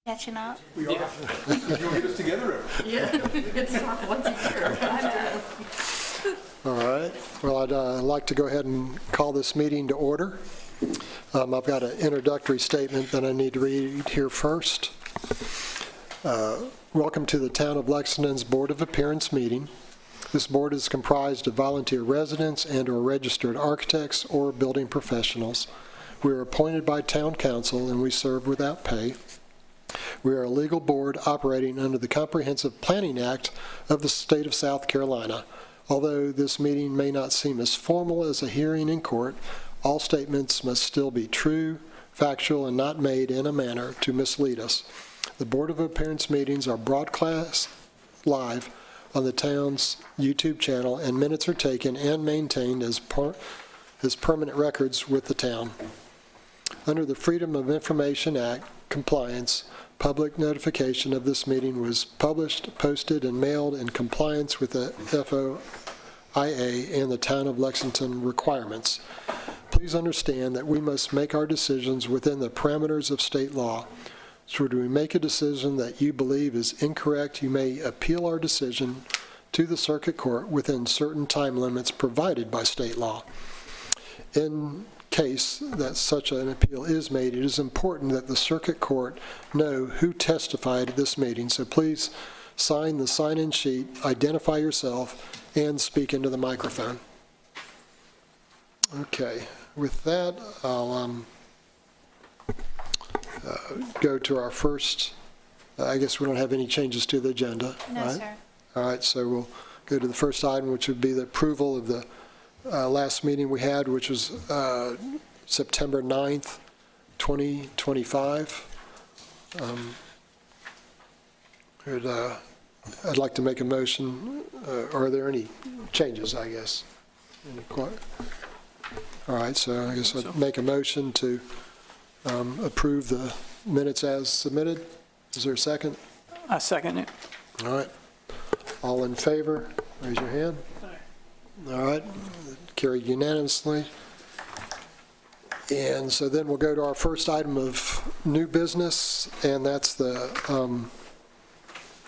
Catching up? We are. You'll get us together. Yeah, we get to talk once a year. All right. Well, I'd like to go ahead and call this meeting to order. I've got an introductory statement that I need to read here first. Welcome to the Town of Lexington's Board of Appearance meeting. This board is comprised of volunteer residents and/or registered architects or building professionals. We are appointed by Town Council and we serve without pay. We are a legal board operating under the Comprehensive Planning Act of the state of South Carolina. Although this meeting may not seem as formal as a hearing in court, all statements must still be true, factual, and not made in a manner to mislead us. The Board of Appearance meetings are broadcast live on the town's YouTube channel, and minutes are taken and maintained as permanent records with the town. Under the Freedom of Information Act compliance, public notification of this meeting was published, posted, and mailed in compliance with the FOIA and the Town of Lexington requirements. Please understand that we must make our decisions within the parameters of state law. Should we make a decision that you believe is incorrect, you may appeal our decision to the circuit court within certain time limits provided by state law. In case that such an appeal is made, it is important that the circuit court know who testified at this meeting. So please sign the sign-in sheet, identify yourself, and speak into the microphone. Okay, with that, I'll go to our first, I guess we don't have any changes to the agenda, No, right? sir. All right, so we'll go to the first item, which would be the approval of the last meeting we had, which was September 9th, 2025. I'd like to make a motion. Are there any changes, I guess? All right, so I guess I'd make a motion to approve the minutes as submitted. Is there a second? I second it. All right. All in favor, raise your hand. All right, carried unanimously. And so then we'll go to our first item of new business, and that's the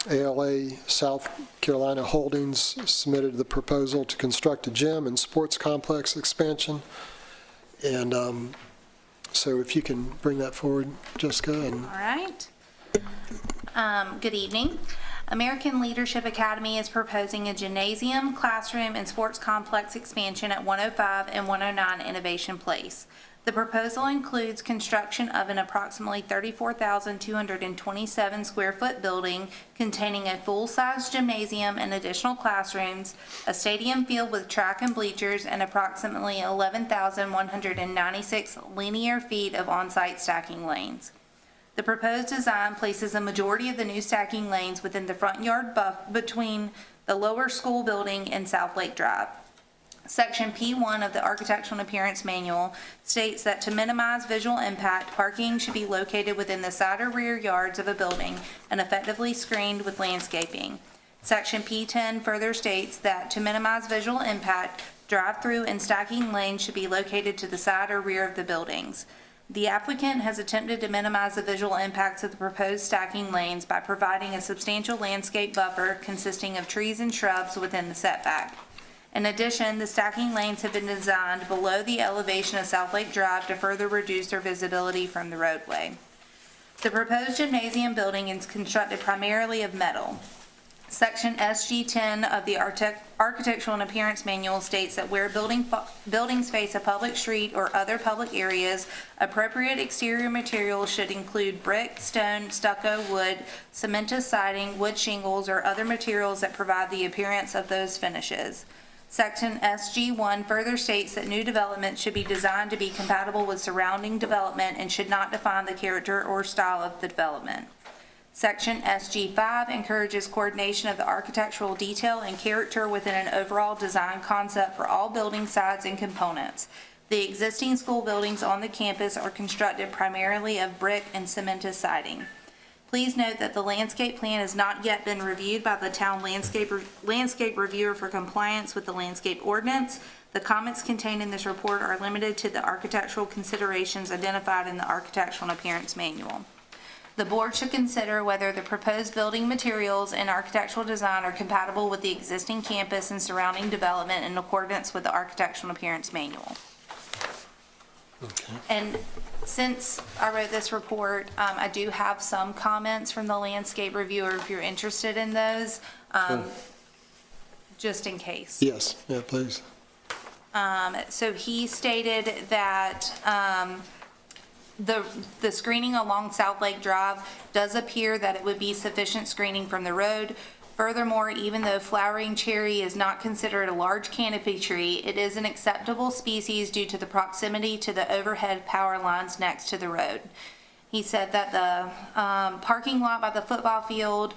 ALA South Carolina Holdings submitted the proposal to construct a gym and sports complex expansion. And so if you can bring that forward, Jessica. And All right. Good evening. American Leadership Academy is proposing a gymnasium, classroom, and sports complex expansion at 105 and 109 Innovation Place. The proposal includes construction of an approximately 34,227 square foot building containing a full-size gymnasium and additional classrooms, a stadium field with track and bleachers, and approximately 11,196 linear feet of on-site stacking lanes. The proposed design places a majority of the new stacking lanes within the front yard between the lower school building and South Lake Drive. Section P1 of the Architectural and Appearance Manual states that to minimize visual impact, parking should be located within the side or rear yards of a building and effectively screened with landscaping. Section P10 further states that to minimize visual impact, drive-through and stacking lanes should be located to the side or rear of the buildings. The applicant has attempted to minimize the visual impacts of the proposed stacking lanes by providing a substantial landscape buffer consisting of trees and shrubs within the setback. In addition, the stacking lanes have been designed below the elevation of South Lake Drive to further reduce their visibility from the roadway. The proposed gymnasium building is constructed primarily of metal. Section SG10 of the Architectural and Appearance Manual states that where buildings face a public street or other public areas, appropriate exterior materials should include brick, stone, stucco, wood, cementous siding, wood shingles, or other materials that provide the appearance of those finishes. Section SG1 further states that new developments should be designed to be compatible with surrounding development and should not define the character or style of the development. Section SG5 encourages coordination of the architectural detail and character within an overall design concept for all building sides and components. The existing school buildings on the campus are constructed primarily of brick and cementous siding. Please note that the landscape plan has not yet been reviewed by the town landscape reviewer for compliance with the landscape ordinance. The comments contained in this report are limited to the architectural considerations identified in the Architectural and Appearance Manual. The board should consider whether the proposed building materials and architectural design are compatible with the existing campus and surrounding development in accordance with the architectural appearance manual. Okay. And since I wrote this report, I do have some comments from the landscape reviewer, if you're interested in those, just in case. Yes, yeah, please. So he stated that the screening along South Lake Drive does appear that it would be sufficient screening from the road. Furthermore, even though flowering cherry is not considered a large canopy tree, it is an acceptable species due to the proximity to the overhead power lines next to the road. He said that the parking lot by the football field,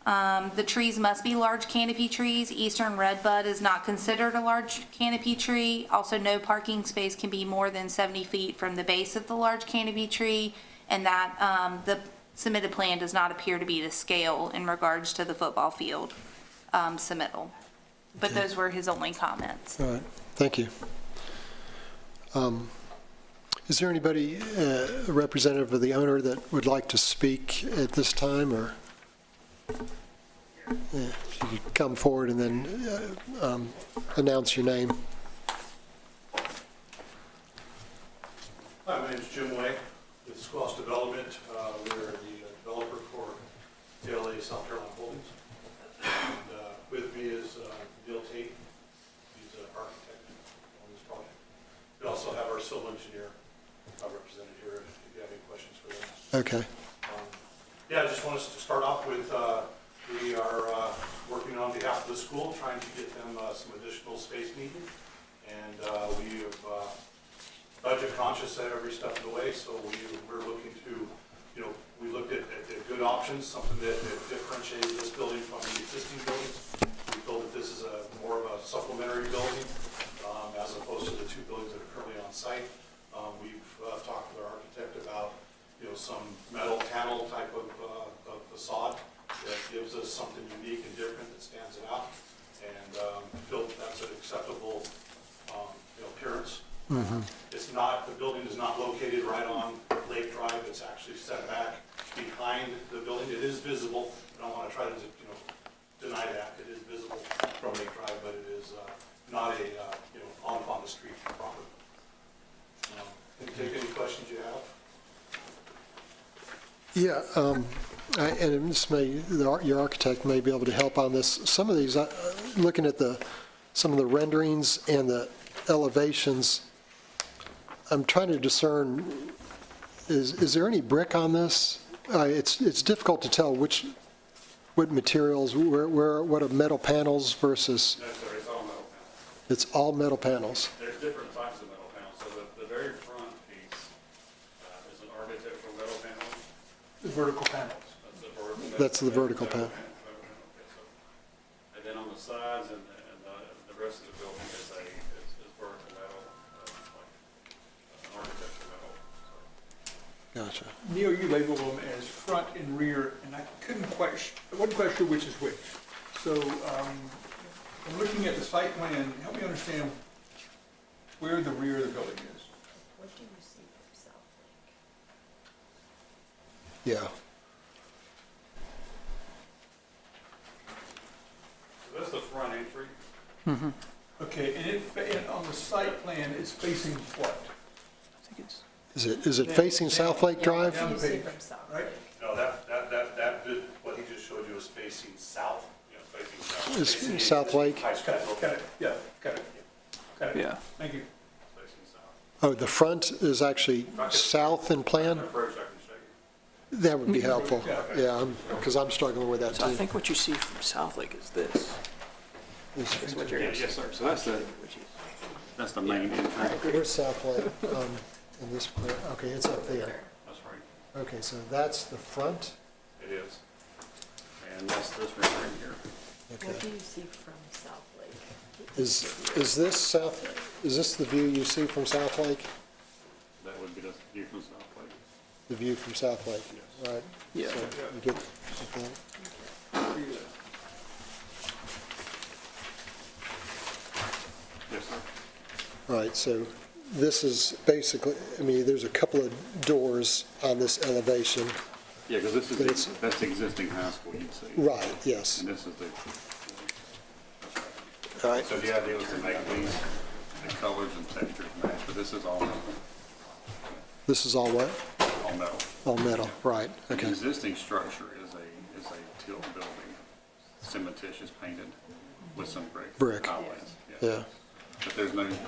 the trees must be large canopy trees. Eastern redbud is not considered a large canopy tree. Also, no parking space can be more than 70 feet from the base of the large canopy tree, and that the submitted plan does not appear to be to scale in regards to the football field submittal. But those were his only comments. All right, thank you. Is there anybody, a representative of the owner that would like to speak at this time, or? Yeah, if you could come forward and then announce your name. Hi, my name's Jim Way with Squash Development. We're the developer for DLA South Carolina Holdings. And with me is Neil Tate. He's an architect on this project. We also have our civil engineer represented here if you have any questions for them. Okay. Yeah, I just want us to start off with, we are working on behalf of the school, trying to get them some additional space needed. And we have budget conscious at every step of the way, so we're looking to, we looked at good options, something that differentiated this building from the existing buildings. We feel that this is more of a supplementary building as opposed to the two buildings that are currently on site. We've talked with our architect about some metal panel type of facade that gives us something unique and different that stands it out, and feel that's an acceptable appearance. It's not, the building is not located right on Lake Drive. It's actually set back behind the building. It is visible. I don't want to try to deny that. It is visible from Lake Drive, but it is not a on the street property. Can you take any questions you have? Yeah, and this your architect may be able to help on this. Some of these, looking at some of the renderings and the elevations, I'm trying to discern, is there any brick on this? It's difficult to tell what materials, what are metal panels versus, No, sir, it's all metal panels. it's all metal panels. There's different types of metal panels. So the very front piece is an architectural metal panel. The vertical panels. That's the vertical panel. Okay, so, and then on the sides and the rest of the building is vertical metal, like an architectural metal. So. Gotcha. Neil, you labeled them as front and rear, and I wasn't quite sure which is which. So, I'm looking at the site plan, help me understand where the rear of the building is. What do you see from South Lake? Yeah. So that's the front entry. Okay, and on the site plan, it's facing what? Is it facing South Lake Drive? Down What the do you see page, from South right? Lake? No, what he just showed you is facing south. Facing south. Is Facing South Lake? high school Got it, yeah, got it. Yeah. Thank you. Facing south. Oh, the front is actually south in plan? Approach, I can show you. That would be helpful. Yeah, because I'm struggling with that So I too. think what you see from South Lake is this. Is what you're Yes, asking. sir. So that's the main entrance. Where's South Lake in this plan? Okay, it's up there. That's right. Okay, so that's the front? It is. And that's this room right here. What Okay. do you see from South Lake? Is this the view you see from South Lake? That would be the view from South Lake. The view from South Lake? Yes. Right. Yeah. So you get that? Yes, sir. All right, so this is basically, I mean, there's a couple of doors on this elevation. Yeah, because this But it's- is, that's the existing high school you'd see. Right, yes. And this is the, All right. so the idea was to make these, the colors and textures match, but this is all metal. This is all what? All metal. All metal, right, The okay. existing structure is a tilt building, cementitious painted with some brick. Brick. Outlets, Yeah. But there's no cement.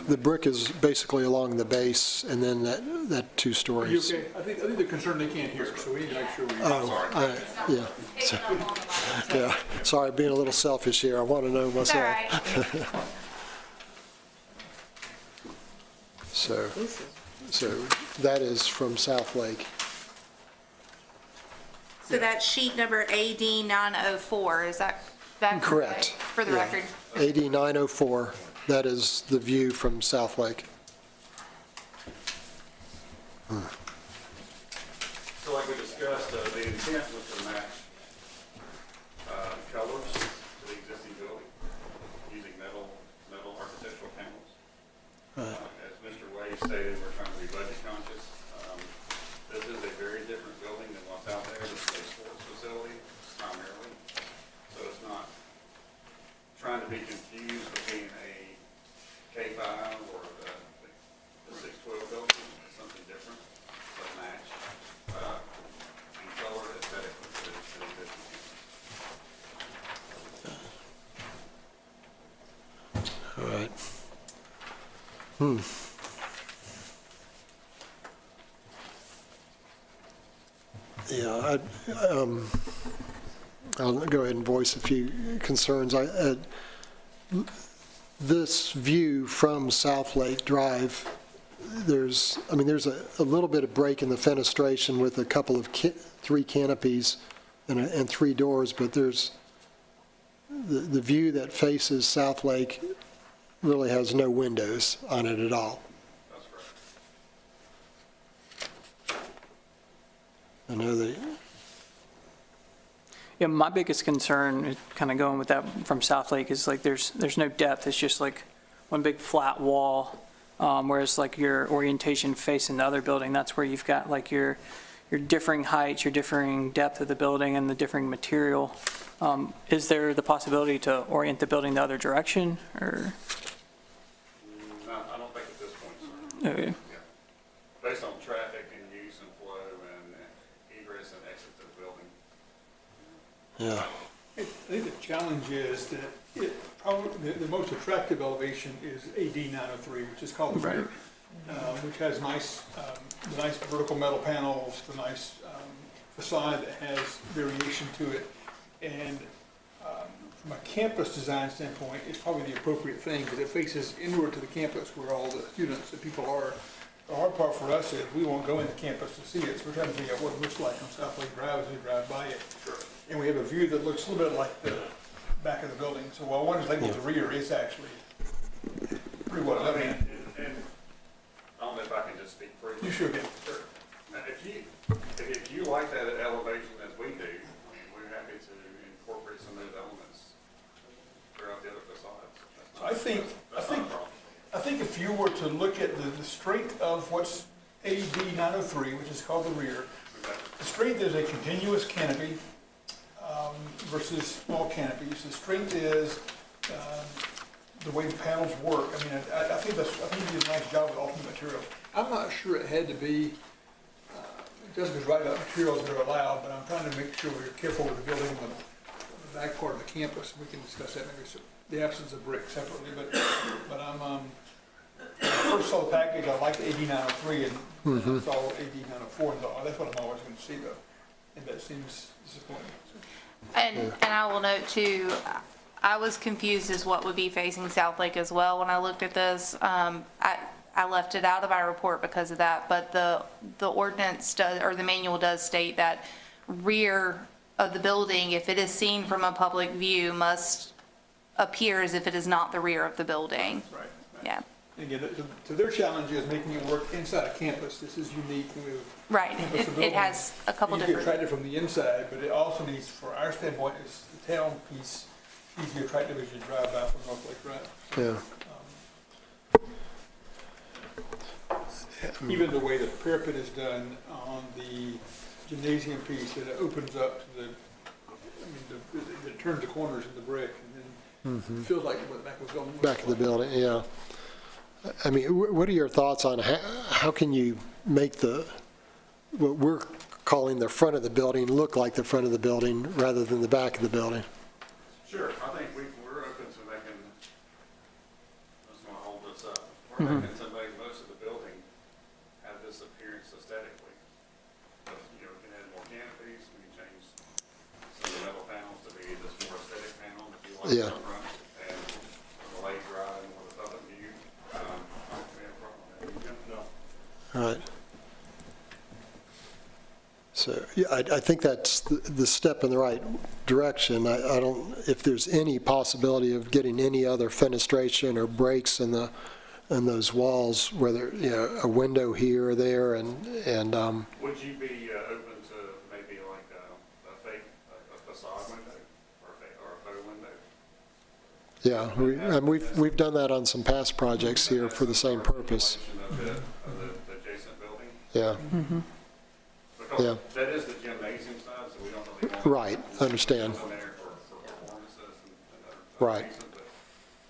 The brick is basically along the base and then that 2 Are you stories. okay? I think they're concerned they can't hear, so we need to make sure we. Oh, yeah. Yeah, sorry, being a little selfish here, I want to know It's all myself. right. So, This is, so that is from South Lake. So that's sheet number AD 904, is that Correct. For the Yeah. record? AD 904, that is the view from South Lake. So like we discussed, the intent was to match colors to the existing building using metal architectural panels. As Mr. Wade stated, we're trying to be budget conscious. This is a very different building than what's out there. This is a sports facility primarily. So it's not trying to be confused between a K-5 or the 612 building. It's something different, but match in color aesthetically to the existing. All right. Yeah, I'll go ahead and voice a few concerns. This view from South Lake Drive, there's a little bit of break in the fenestration with a couple of 3 canopies and 3 doors, but there's, the view that faces South Lake really has no windows on it at all. That's correct. I know that, Yeah, my biggest concern, kind of going with that from South Lake, is like there's no depth. It's just like one big flat wall. Whereas like your orientation facing the other building, that's where you've got like your differing heights, your differing depth of the building, and the differing material. Is there the possibility to orient the building the other direction, or? No, I don't think at this point, sir. Okay. Yeah. Based on traffic and use and flow and egress and exit to the building. yeah. I think the challenge is that it probably, the most attractive elevation is AD 903, which is called the rear, which has nice, the nice vertical metal panels, the nice facade that has variation to it. And from a campus design standpoint, it's probably the appropriate thing because it faces inward to the campus where all the students and people are. The hard part for us is we won't go into campus to see it, so we're trying to figure out what it looks like on South Lake Drive as we drive by it. And we have a view that looks a little bit like the back of the building. So while one is labeled the rear, it's actually pretty well done. And I don't know if I can just speak for you. You sure can. Sure. Now, if you like that elevation as we do, I mean, we're happy to incorporate some of those elements throughout the other facades. That's not- I think- that's I not a think- problem. I think if you were to look at the strength of what's AD 903, which is called the rear, the strength is a continuous canopy versus small canopies. The strength is the way the panels work. I mean, I think you did a nice job with alternate materials. I'm not sure it had to be, Jessica's right about materials that are allowed, but I'm trying to make sure we're careful with the building on the back part of the campus. We can discuss that maybe, the absence of brick separately, but I'm, when I first saw the package, I liked AD 903 and I saw AD 904 and thought, oh, that's what I'm always gonna see though. And that seems disappointing. And I will note too, I was confused as what would be facing South Lake as well when I looked at this. I left it out of our report because of that, but the ordinance does, or the manual does state that rear of the building, if it is seen from a public view, must appear as if it is not the rear of the building. Right. Yeah, And again, so their challenge is making it work inside a campus. This is unique with right. campus It building. has a couple You get different, attracted from the inside, but it also needs, for our standpoint, is the town piece needs to be attractive as you drive by from North Lake Drive. Yeah. Even the way the parapet is done on the gymnasium piece that opens up to the, I mean, it turns the corners of the brick, and then it feels like what back was going. Back of the building, yeah. I mean, what are your thoughts on how can you make what we're calling the front of the building look like the front of the building rather than the back of the building? Sure, I think we're open to making, I just want to hold this up. We're making to make most of the building have this appearance aesthetically. But, you know, we can add more canopies, we can change some of the metal panels to be this more aesthetic panel that you like Yeah. up front. And with the light driving with a southern view, I don't think we have a problem with that. No. All right. So, yeah, I think that's the step in the right direction. I don't, if there's any possibility of getting any other fenestration or breaks in those walls, whether, you know, a window here or there, and Would you be open to maybe like a fake, a facade window or a faux window? yeah, and we've done that on some past projects here for the same purpose. Of the adjacent building? Yeah, Because Yeah. that is the gymnasium side, so we don't really want. Right, understand. In there for performances and other Right. reasons, but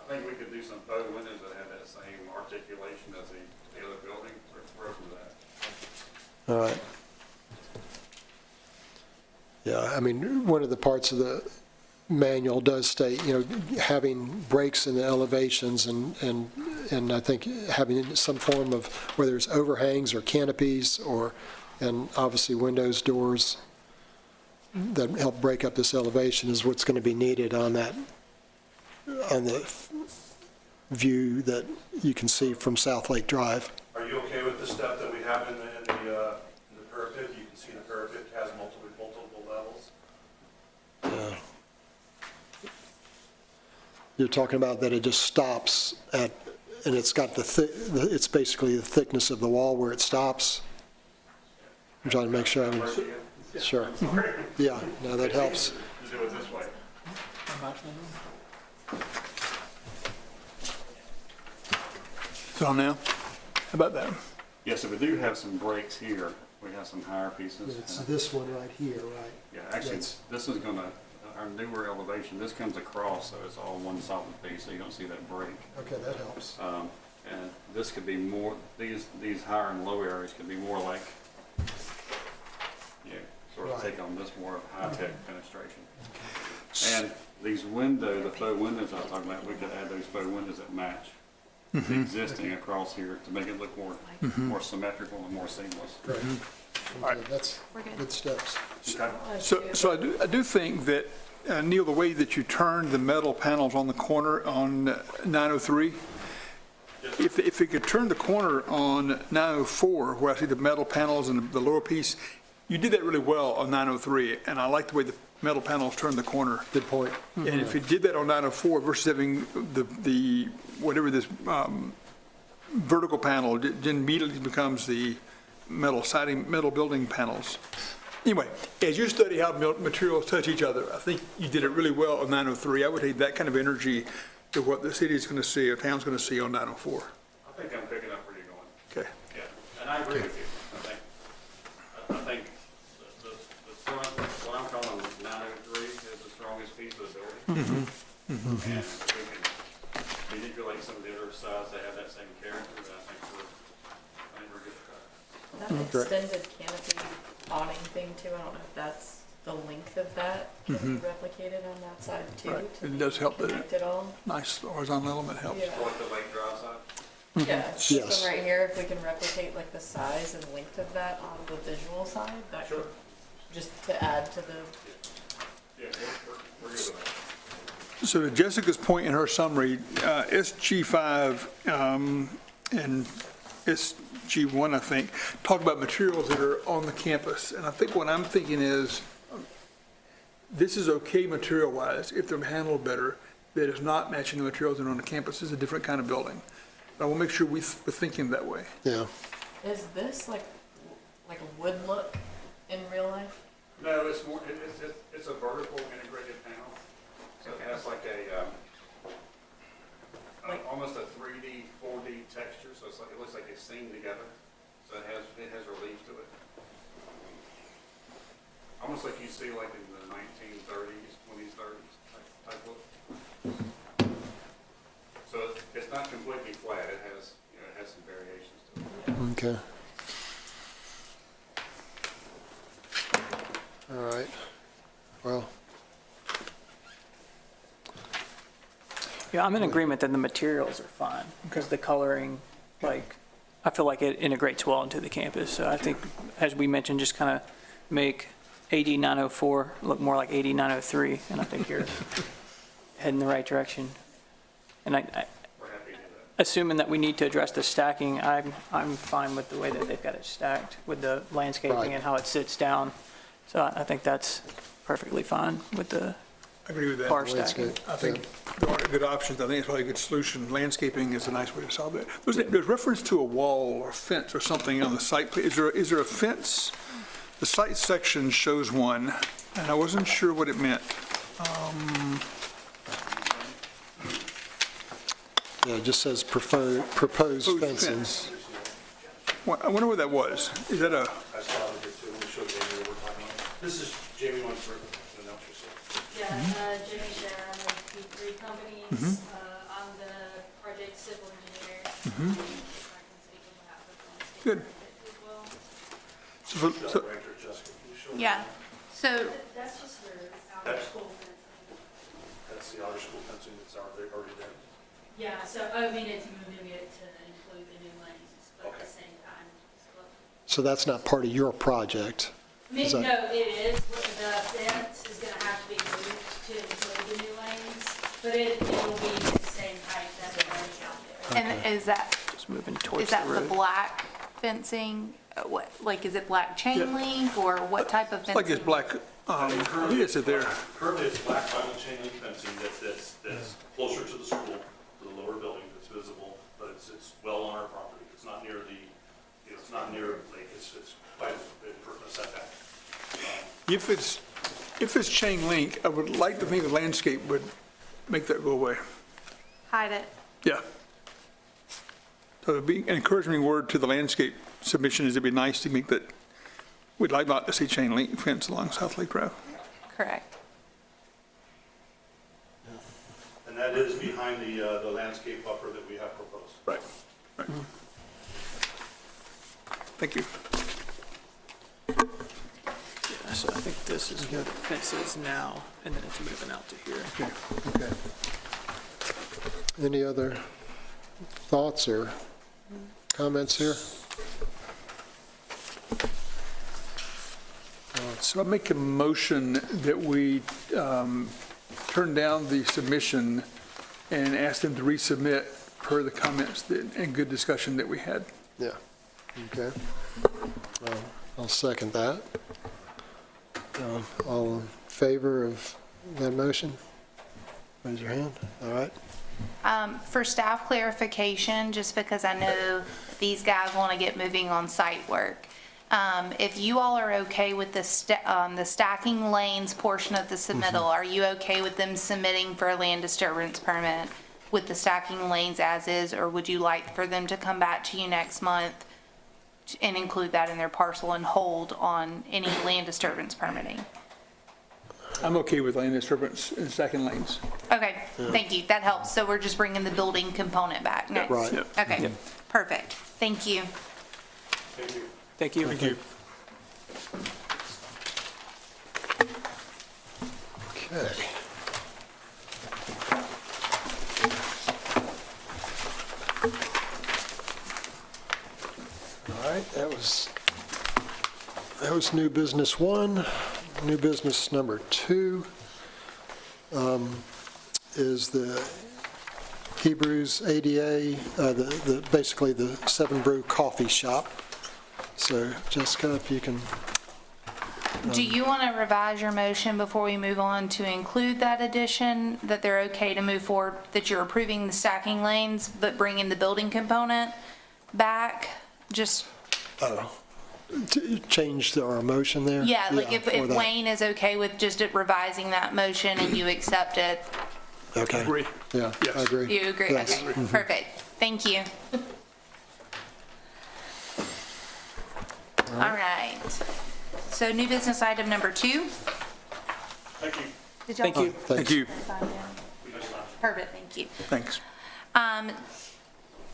I think we could do some faux windows that have that same articulation as the other building, we're open to that. all right. Yeah, I mean, one of the parts of the manual does state, you know, having breaks in the elevations and I think having some form of, whether it's overhangs or canopies and obviously windows, doors that help break up this elevation is what's going to be needed on the view that you can see from South Lake Drive. Are you okay with the step that we have in the parapet? You can see the parapet has multiple levels. You're talking about that it just stops at, and it's got it's basically the thickness of the wall where it stops? I'm trying to make sure I'm, sure. Yeah, no, that helps. To do it this way. So now, how about that? Yes, so we do have some breaks here, we have some higher pieces. It's this one right here, right? Yeah, actually, this is gonna, our newer elevation, this comes across, so it's all one solid piece, so you don't see that break. Okay, that helps. And this could be more, these higher and low areas could be more like, yeah, sort of Right. take on this more high-tech fenestration. And these windows, the faux windows I was talking about, we could add those faux windows that match the existing across here to make it look more symmetrical and more seamless. Great. Okay, that's good steps. Okay? So I do think that, Neil, the way that you turn the metal panels on the corner on 903, if it could turn the corner on 904, where I see the metal panels and the lower piece, you did that really well on 903, and I like the way the metal panels turn the corner. Good point. And if you did that on 904 versus having the whatever this vertical panel, it immediately becomes the metal siding, metal building panels. Anyway, as you study how materials touch each other, I think you did it really well on 903. I would hate that kind of energy to what the city's going to see, or town's going to see on 904. I think I'm picking up where you're going. Okay. Yeah, and I agree with you. I think the front, what I'm calling 903 is the strongest piece of the building. And if we can manipulate some of the other sides that have that same character, then I think we're good at that. That Great. extended canopy awning thing too, I don't know if that's the length of that can be replicated on that side too. Right. to It does help that Connect it all. nice horizontal element helps. Yeah, Like the Lake Drive side? yeah. Yes. So right here, if we can replicate like the size and length of that on the visual side, that could, just to add to the, Yeah, we're good with that. So to Jessica's point in her summary, SG5 and SG1, I think, talk about materials that are on the campus. And I think what I'm thinking is, this is okay material-wise if they're handled better, that is not matching the materials that are on the campus. This is a different kind of building. But I want to make sure we're thinking that way. Yeah. is this like a wood look in real life? No, it's more, it's a vertical integrated panel. So it has like almost a 3D, 4D texture, so it's like, it looks like it's seamed together. So it has relief to it. almost like you see like in the 1930s, 20s, 30s type look. So it's not completely flat, it has, you know, it has some variations to it. Okay. All right. Well, Yeah, I'm in agreement that the materials are fine, because the coloring, like, I feel like it integrates well into the campus. So I think, as we mentioned, just kind of make AD 904 look more like AD 903, and I think you're heading the right direction. And We're happy to do that. assuming that we need to address the stacking, I'm fine with the way that they've got it stacked, with the landscaping Right. and how it sits down. So I think that's perfectly fine with the I agree with that. bar stacking. landscape. I think there are good options. I think it's probably a good solution. Landscaping is a nice way to solve it. There's reference to a wall or fence or something on the site. Is there a fence? The site section shows one, and I wasn't sure what it meant. Yeah, it just says proposed Proposed fencing. fence. I wonder what that was. Is that a, I saw it here too, let me show Jamie what we're talking about. This is Jamie Winsberg, the announcer, so. Yeah, Jimmy Sharon with P3 Companies. I'm the project civil engineer. If I can speak on behalf of the landscape Good. architect as well. so- Director Jessica, can you show? Yeah, so, That's just for outer That's- school fencing. That's the outer school fencing that's already there. Yeah, so, I mean, it's moving it to include the new lanes, but at Okay. the same time. So that's not part of your project? Is that- No, it is, the fence is gonna have to be moved to include the new lanes, but it'll be the same height that's already out there. and is that, Just moving towards is the that the road. black fencing? What, like, is it black chain link, or what type of fencing? like it's black, I think it's there. Currently, it's black vinyl chain link fencing that's closer to the school, to the lower building, that's visible, but it's well on our property. It's not near it's not near, like, it's quite a bit for a setback. If it's chain link, I would like to think the landscape would make that go away. Hide it. Yeah. So it'd be an encouraging word to the landscape submission is it'd be nice to make that, we'd like not to see chain link fence along South Lake Drive. Correct. And that is behind the landscape buffer that we have proposed. Right. Thank you. Yeah, so I think this is where the fence is now, and then it's moving out to here. Okay. Any other thoughts or comments here? So I make a motion that we turn down the submission and ask them to resubmit per the comments and good discussion that we had. Yeah, okay. I'll second that. All in favor of that motion? Raise your hand. All right. For staff clarification, just because I know these guys want to get moving on site work, if you all are okay with the stacking lanes portion of the submittal, are you okay with them submitting for a land disturbance permit with the stacking lanes as is, or would you like for them to come back to you next month and include that in their parcel and hold on any land disturbance permitting? I'm okay with land disturbance in second lanes. Okay, thank you, that helps. So we're just bringing the building component back next? Right. Yep. Okay, perfect, thank you. Thank you. Thank you. Thank you. Okay. All right, that was new business 1. New business number 2 is the Hebrews ADA, basically the Seven Brew Coffee Shop. So Jessica, if you can, Do you want to revise your motion before we move on to include that addition, that they're okay to move forward, that you're approving the stacking lanes, but bringing the building component back? Just, change our motion there? yeah, like for if that. Wayne is okay with just revising that motion and you accept it, Okay. Agree. Yeah, Yes. I agree. you agree? Yes. Okay, perfect, thank you. All right, so new business item number 2. Thank you. Did y'all- Thank you. Thanks. you. Perfect, thank you. Thanks.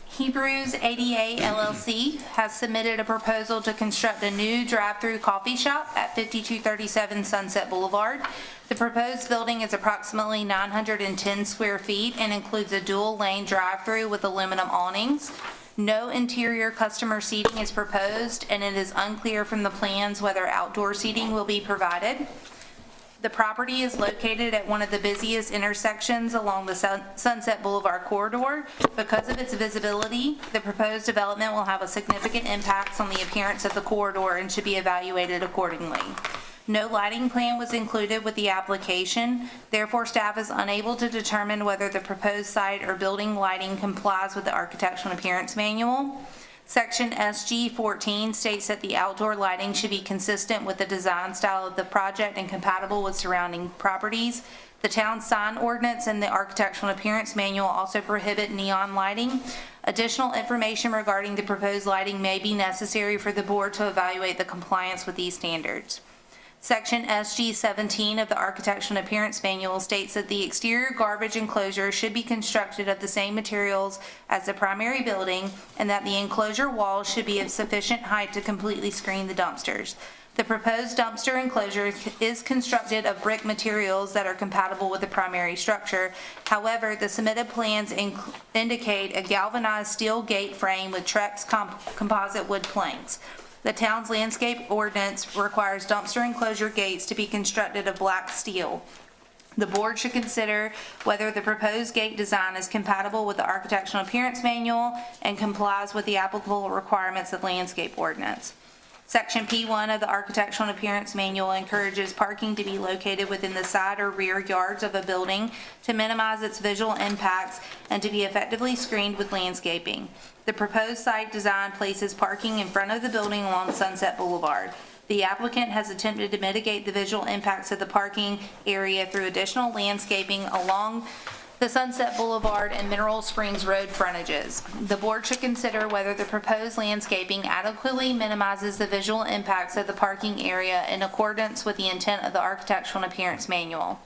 Hebrews ADA LLC has submitted a proposal to construct a new drive-through coffee shop at 5237 Sunset Boulevard. The proposed building is approximately 910 square feet and includes a dual-lane drive-through with aluminum awnings. No interior customer seating is proposed, and it is unclear from the plans whether outdoor seating will be provided. The property is located at one of the busiest intersections along the Sunset Boulevard corridor. Because of its visibility, the proposed development will have a significant impact on the appearance of the corridor and should be evaluated accordingly. No lighting plan was included with the application, therefore staff is unable to determine whether the proposed site or building lighting complies with the architectural appearance manual. Section SG 14 states that the outdoor lighting should be consistent with the design style of the project and compatible with surrounding properties. The town sign ordinance and the architectural appearance manual also prohibit neon lighting. Additional information regarding the proposed lighting may be necessary for the board to evaluate the compliance with these standards. Section SG 17 of the Architectural Appearance Manual states that the exterior garbage enclosure should be constructed of the same materials as the primary building and that the enclosure walls should be of sufficient height to completely screen the dumpsters. The proposed dumpster enclosure is constructed of brick materials that are compatible with the primary structure. However, the submitted plans indicate a galvanized steel gate frame with Trex composite wood planks. The town's landscape ordinance requires dumpster enclosure gates to be constructed of black steel. The board should consider whether the proposed gate design is compatible with the architectural appearance manual and complies with the applicable requirements of landscape ordinance. Section P1 of the Architectural Appearance Manual encourages parking to be located within the side or rear yards of a building to minimize its visual impacts and to be effectively screened with landscaping. The proposed site design places parking in front of the building along Sunset Boulevard. The applicant has attempted to mitigate the visual impacts of the parking area through additional landscaping along the Sunset Boulevard and Mineral Springs Road frontages. The board should consider whether the proposed landscaping adequately minimizes the visual impacts of the parking area in accordance with the intent of the Architectural Appearance Manual.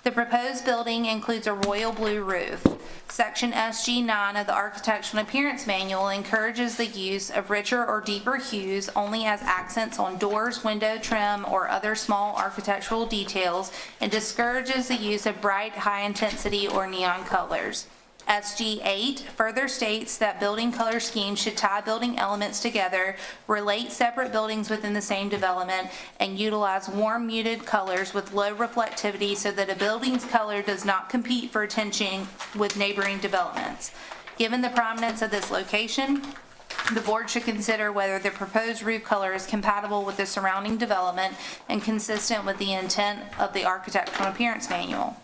The proposed building includes a royal blue roof. Section SG9 of the Architectural Appearance Manual encourages the use of richer or deeper hues only as accents on doors, window trim, or other small architectural details, and discourages the use of bright, high-intensity, or neon colors. SG8 further states that building color schemes should tie building elements together, relate separate buildings within the same development, and utilize warm muted colors with low reflectivity so that a building's color does not compete for attention with neighboring developments. Given the prominence of this location, the board should consider whether the proposed roof color is compatible with the surrounding development and consistent with the intent of the Architectural Appearance Manual.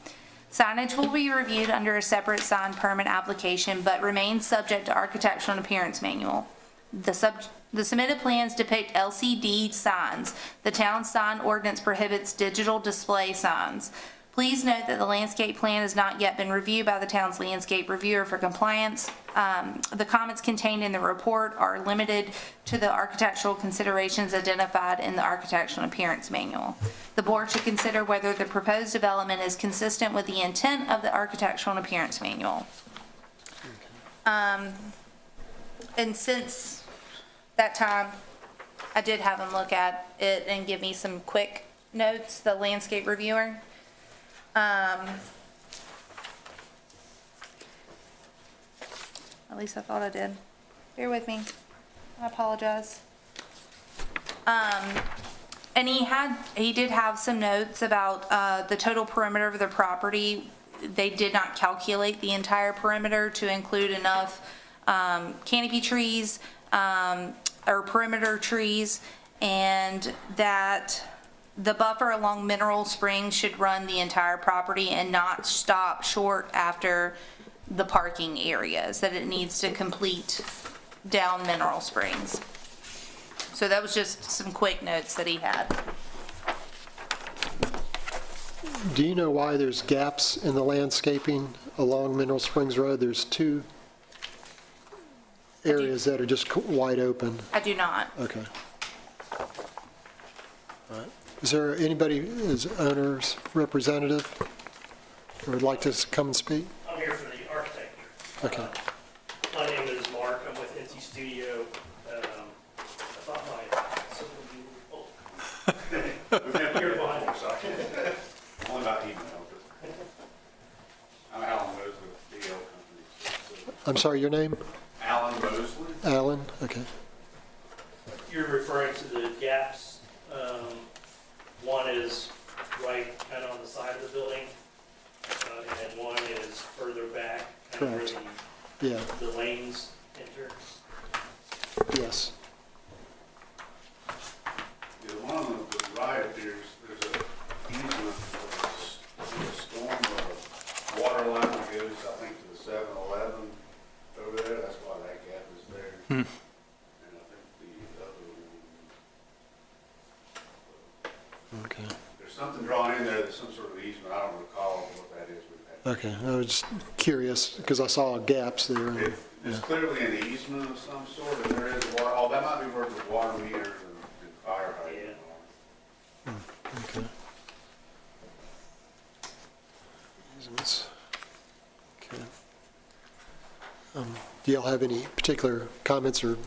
Signage will be reviewed under a separate sign permit application, but remains subject to Architectural and Appearance Manual. The submitted plans depict LCD signs. The town sign ordinance prohibits digital display signs. Please note that the landscape plan has not yet been reviewed by the town's landscape reviewer for compliance. The comments contained in the report are limited to the architectural considerations identified in the Architectural and Appearance Manual. The board should consider whether the proposed development is consistent with the intent of the Architectural and Appearance Manual. And since that time, I did have him look at it and give me some quick notes, the landscape reviewer. At least I thought I did. Bear with me. I apologize. And he did have some notes about the total perimeter of the property. They did not calculate the entire perimeter to include enough canopy trees or perimeter trees, and that the buffer along Mineral Springs should run the entire property and not stop short after the parking areas, that it needs to complete down Mineral Springs. So that was just some quick notes that he had. Do you know why there's gaps in the landscaping along Mineral Springs Road? There's two areas that are just wide open. I do not. Okay. Is there anybody as owner's representative who would like to come and speak? I'm here for the architect here. Okay. My name is Mark, I'm with NT Studio. I thought my symbol would be, oh. Here behind me, sorry. Only about email. I'm Alan Mosley with DL Companies. I'm sorry, your name? Alan Mosley? Alan? Okay. You're referring to the gaps. One is right kind of on the side of the building, and one is further back, kind of Correct. where Yeah, the lanes enter. yes. Yeah, one on the right up here, there's a easement for a storm of water line that goes, I think, to the 7-Eleven over there. That's why that gap is there. And I think the other one, Okay. there's something drawn in there, there's some sort of easement. I don't recall what that is. Okay, I was just curious because I saw gaps there. and- It's clearly an easement of some sort, and there is water, oh, that might be where the water meters and fire hydrant are. Okay. Easements. Okay. Do y'all have any particular comments or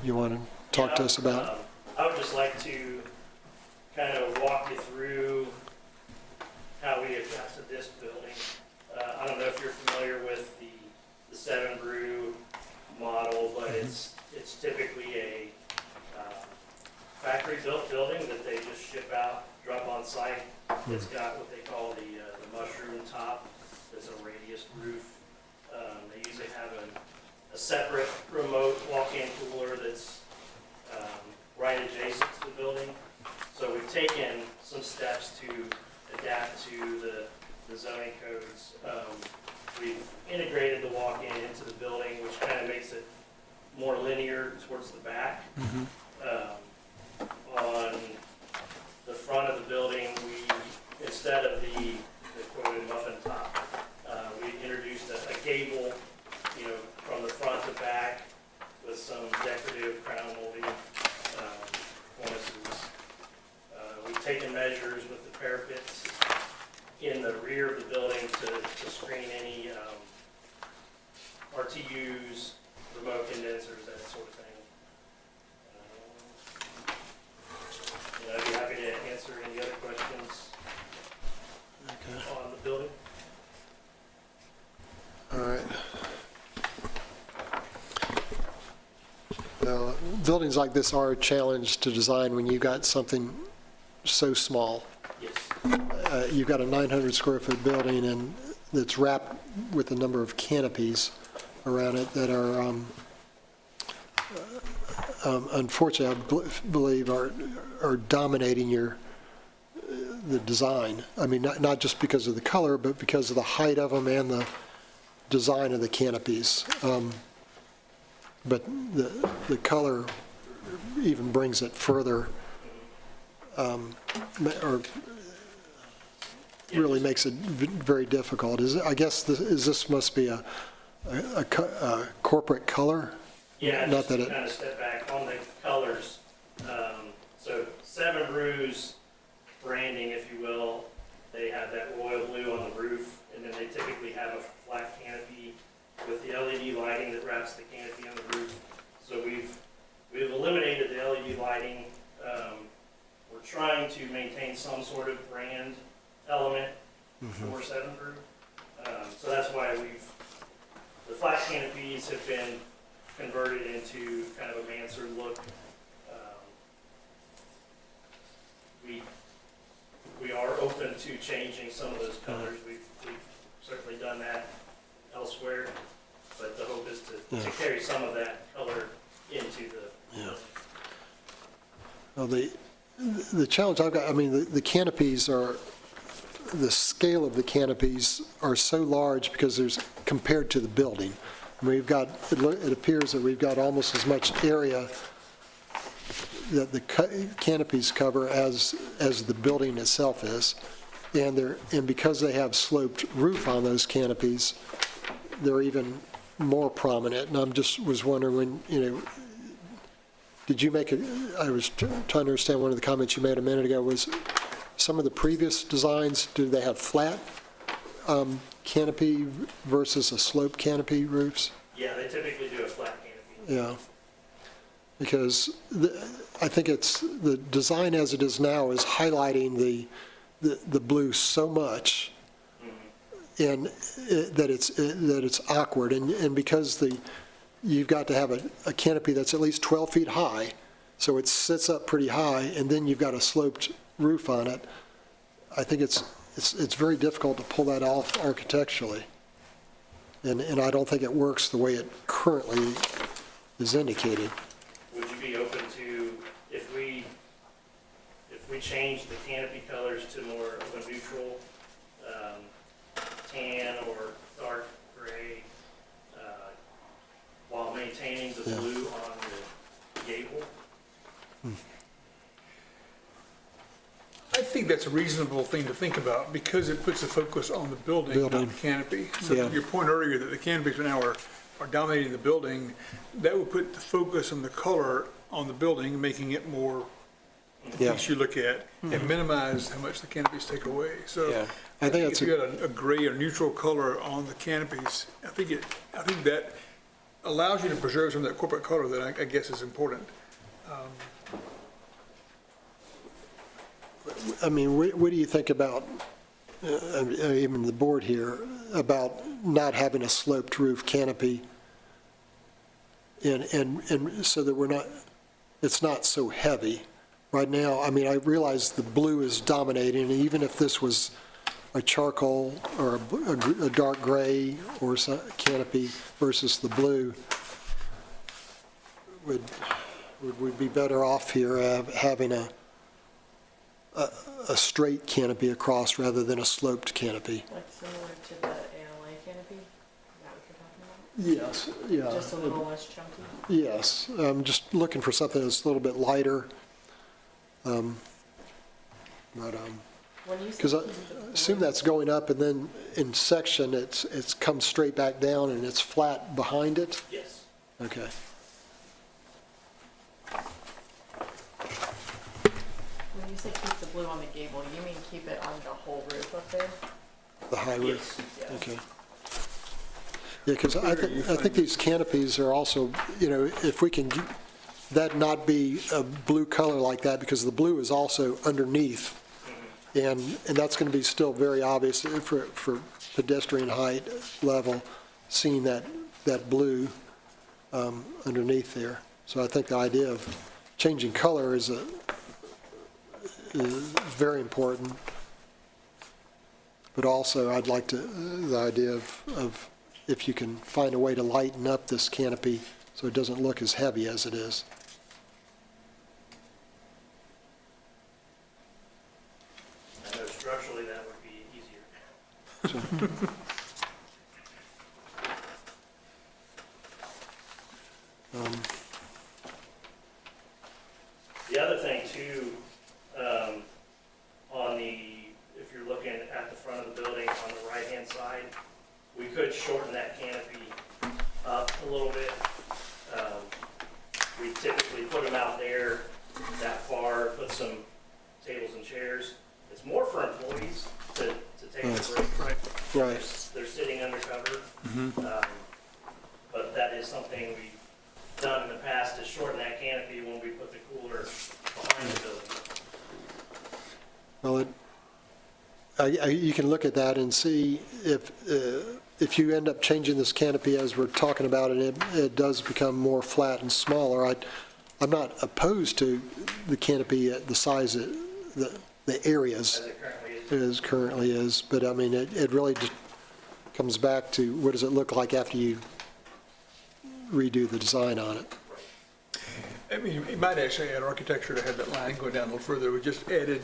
you want to talk to us about? I would just like to kind of walk you through how we have got to this building. I don't know if you're familiar with the 7 brew model, but it's typically a factory-built building that they just ship out, drop on site. It's got what they call the mushroom top. It's a radius roof. They usually have a separate remote walk-in cooler that's right adjacent to the building. So we've taken some steps to adapt to the zoning codes. We've integrated the walk-in into the building, which kind of makes it more linear towards the back. On the front of the building, we, instead of the quoted muffin top, we introduced a gable, from the front to back with some decorative crown molding cornices. We've taken measures with the parapets in the rear of the building to screen any RTUs, remote condensers, that sort of thing. I'd be happy to answer any other questions on the building. All right. Now, buildings like this are a challenge to design when you got something so small. Yes. You've got a 900 square foot building and that's wrapped with a number of canopies around it that are, unfortunately, I believe are dominating the design. I mean, not just because of the color, but because of the height of them and the design of the canopies. But the color even brings it further, or really makes it very difficult. I guess this must be a corporate color? Yeah, Not just that to it- kind of step back on the colors. So 7 Brews branding, if you will, they have that royal blue on the roof, and then they typically have a flat canopy with the LED lighting that wraps the canopy on the roof. So we've eliminated the LED lighting. We're trying to maintain some sort of brand element for 7 Brew. So that's why the flat canopies have been converted into kind of a mansard look. We are open to changing some of those colors. We've certainly done that elsewhere, but the hope is to carry some of that color into the. Yeah. Well, the challenge I've got, I mean, the canopies are, the scale of the canopies are so large because compared to the building. I mean, it appears that we've got almost as much area that the canopies cover as the building itself is. And because they have sloped roof on those canopies, they're even more prominent. And was wondering when, did you make I was trying to understand one of the comments you made a minute ago, was some of the previous designs, do they have flat canopy versus a sloped canopy roofs? Yeah, they typically do a flat canopy. Yeah. Because I think it's, the design as it is now is highlighting the blue so much, and that it's awkward, and because you've got to have a canopy that's at least 12 feet high, so it sits up pretty high, and then you've got a sloped roof on it. I think it's very difficult to pull that off architecturally, and I don't think it works the way it currently is indicated. Would you be open to, if we change the canopy colors to more of a neutral, tan or dark gray, while maintaining the Yeah. blue on the gable? I think that's a reasonable thing to think about because it puts the focus on the building, not Building. the canopy. So Yeah. your point earlier that the canopies now are dominating the building, that would put the focus on the color on the building, making it more the Yeah. piece you look at, and minimize how much the canopies take away. So Yeah. I think if you got a gray or neutral color on the canopies, I think that allows you to preserve some of that corporate color that I guess is important. I mean, what do you think about, even the board here, about not having a sloped roof canopy? And so that we're not, it's not so heavy. Right now, I mean, I realize the blue is dominating, and even if this was a charcoal or a dark gray or some canopy versus the blue, would we be better off here having a straight canopy across rather than a sloped canopy? Like similar to the ALA canopy? Is that what you're talking Yes, yeah. about? Just a little less chunky? Yes, I'm just looking for something that's a little bit lighter. When you Because I assume that's going up, and then in section, it's come straight back down and it's flat behind it? Yes. Okay. When you say keep the blue on the gable, you mean keep it on the whole roof up there? The high roof? Yes. Yeah. Okay. Yeah, because I think these canopies are also, if we can, that not be a blue color like that, because the blue is also underneath. And that's going to be still very obvious for pedestrian height level, seeing that blue underneath there. So I think the idea of changing color is very important. But also, I'd like the idea of if you can find a way to lighten up this canopy so it doesn't look as heavy as it is. I know structurally that would be easier. The other thing too, if you're looking at the front of the building on the right-hand side, we could shorten that canopy up a little bit. We typically put them out there that far, put some tables and chairs. It's more for employees to take a break. Right. They're sitting under cover. But that is something we've done in the past, to shorten that canopy when we put the cooler behind the building. Well, you can look at that and see if you end up changing this canopy as we're talking about it, it does become more flat and smaller. I'm not opposed to the canopy at the size the areas As it currently is. but I mean, it really just comes back to what does it look like after you redo the design on it. I mean, it might actually add architecture to have that line go down a little further. We just added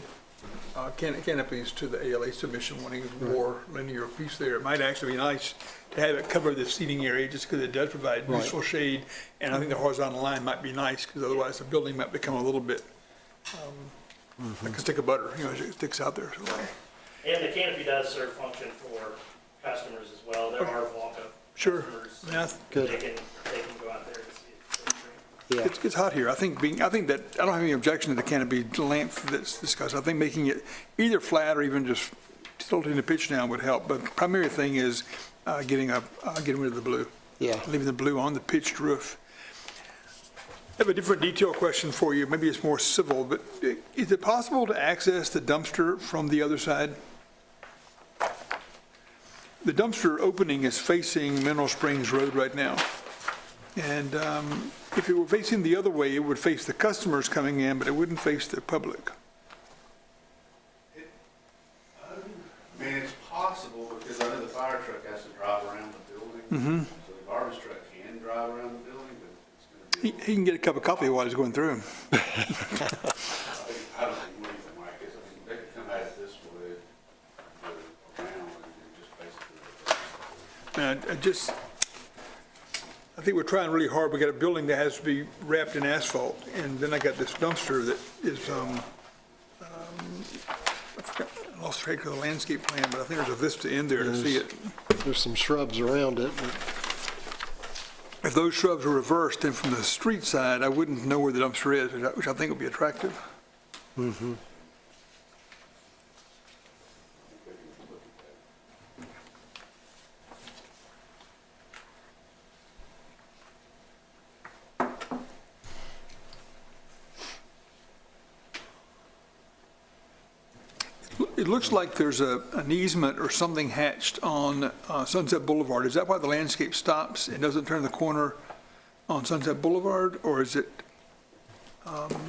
canopies to the ALA submission, wanting a more linear piece there. It might actually be nice to have it cover the seating area, just because it does provide Right. useful shade. And I think the horizontal line might be nice, because otherwise the building might become a little bit like a stick of butter, as it sticks out there. So, And the canopy does serve function for customers as well. There are walk-up Sure. customers. Yeah, Good. They can go out there to see it. Yeah. It's hot here. I think that, I don't have any objection to the canopy length that's discussed. I think making it either flat or even just tilting the pitch down would help. But the primary thing is getting rid of the blue. Yeah. Leaving the blue on the pitched roof. I have a different detail question for you. Maybe it's more civil, but is it possible to access the dumpster from the other side? The dumpster opening is facing Mineral Springs Road right now. And if it were facing the other way, it would face the customers coming in, but it wouldn't face the public. I mean, it's possible, because I know the fire truck has to drive around the building. So the garbage truck can drive around the building, but it's going to be. He can get a cup of coffee while he's going through. I don't think anything like this. I mean, they could come at it this way, go around, and just basically. I think we're trying really hard. We got a building that has to be wrapped in asphalt, and then I got this dumpster that is, I lost track of the landscape plan, but I think there's a vista in there to see it. There's some shrubs around it, but If those shrubs were reversed, then from the street side, I wouldn't know where the dumpster is, which I think would be attractive. It looks like there's an easement or something hatched on Sunset Boulevard. Is that why the landscape stops and doesn't turn the corner on Sunset Boulevard? Or is it,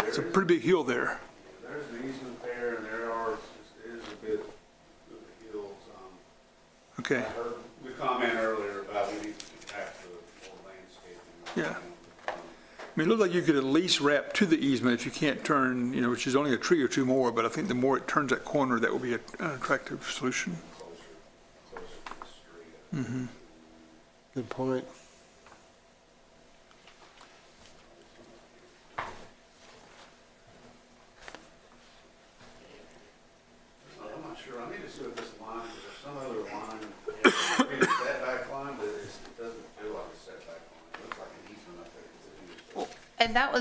it's a pretty big hill there? There's an easement there, and there is a bit of the hills. Okay, I heard the comment earlier about we need to compact the more landscaping. yeah. I mean, it looks like you could at least wrap to the easement if you can't turn, which is only a tree or two more, but I think the more it turns that corner, that will be an attractive solution. Closer to the street. good point. I'm not sure. I need to see what this line, is there some other line? It's maybe a setback line, but it doesn't feel like a setback line. It looks like an easement up there. And that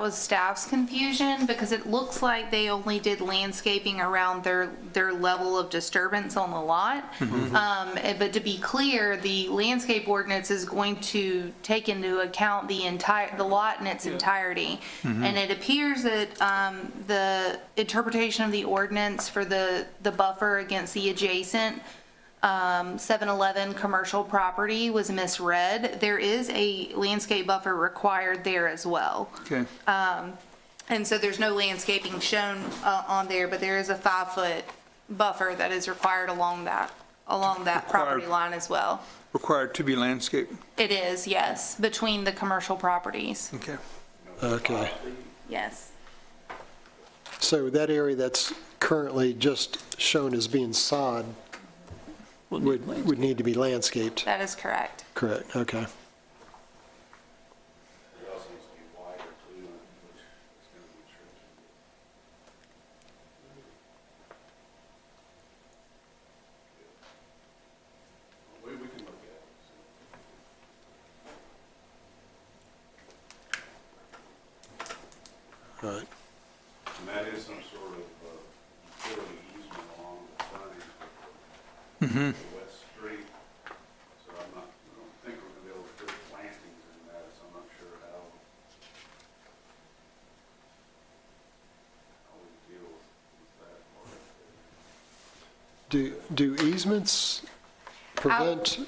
was staff's confusion, because it looks like they only did landscaping around their level of disturbance on the lot. But to be clear, the landscape ordinance is going to take into account the lot in its entirety. And it appears that the interpretation of the ordinance for the buffer against the adjacent 7-Eleven commercial property was misread. There is a landscape buffer required there as well. Okay, And so there's no landscaping shown on there, but there is a 5-foot buffer that is required along that property line as well. required to be landscaped. It is, yes, between the commercial properties. Okay. Okay. Yes. So that area that's currently just shown as being sod would need to be landscaped, That is correct. correct? Okay. It also needs to be wider too, which is going to be tricky. We can look at it. All right. And that is some sort of utility easement along the frontage of the west street. So I don't think we're gonna be able to put plantings in that, so I'm not sure how we deal with that part. Do easements prevent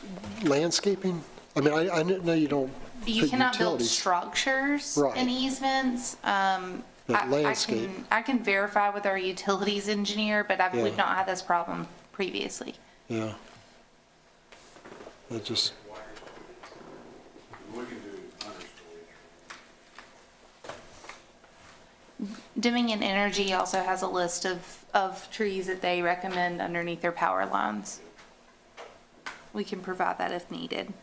landscaping? I mean, I know you don't You put cannot build utilities. structures Right. in easements. But landscape. I can verify with our utilities engineer, but Yeah. we've not had this problem previously. Yeah. It just, We can do understory. Dominion Energy also has a list of trees that they recommend underneath their power lines. We can provide that if needed.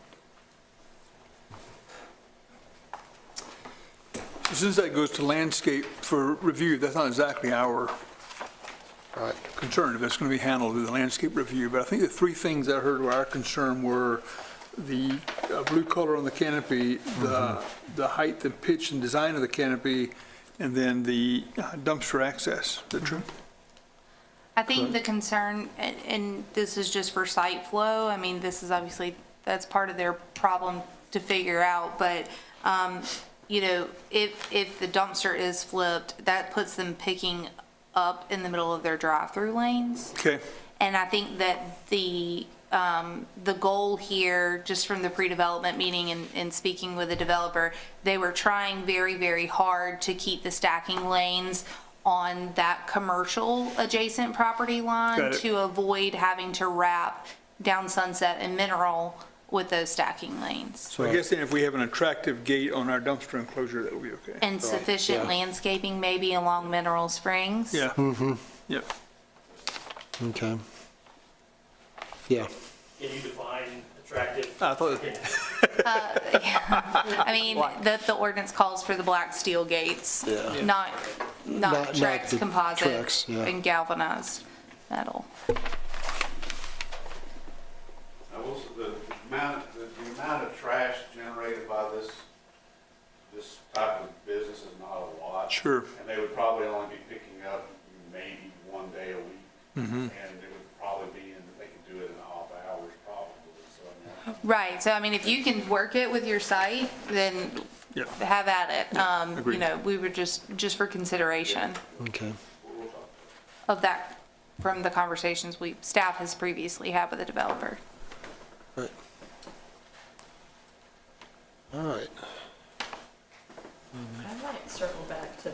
Since that goes to landscape for review, that's not exactly our right. concern if that's going to be handled with the landscape review. But I think the three things I heard were our concern were the blue color on the canopy, the height and pitch and design of the canopy, and then the dumpster access. Is that true? I think the concern, and this is just for site flow, I mean, this is obviously, that's part of their problem to figure out, but, you know, if the dumpster is flipped, that puts them picking up in the middle of their drive-through lanes. Okay. And I think that the goal here, just from the pre-development meeting and speaking with the developer, they were trying very, very hard to keep the stacking lanes on that commercial adjacent property line Got it. to avoid having to wrap down Sunset and Mineral with those stacking lanes. So I guess then if we have an attractive gate on our dumpster enclosure, that will be okay. And sufficient yeah. landscaping maybe along Mineral Springs. Yeah. Yep. Okay. Yeah. Can you define attractive? I thought, I mean, the ordinance calls for the black steel gates, Yeah. not Not Trex the composite Trex, yeah. and galvanized metal. Now, also the amount of trash generated by this type of business is not a lot. sure. And they would probably only be picking up maybe one day a week. And it would probably be they could do it in off hours probably, so I mean. Right, so I mean, if you can work it with your site, then Yep. have at it. Agreed. You know, we were just for consideration Okay. We'll talk. of that from the conversations staff has previously had with the developer. Right. All right. I might circle back to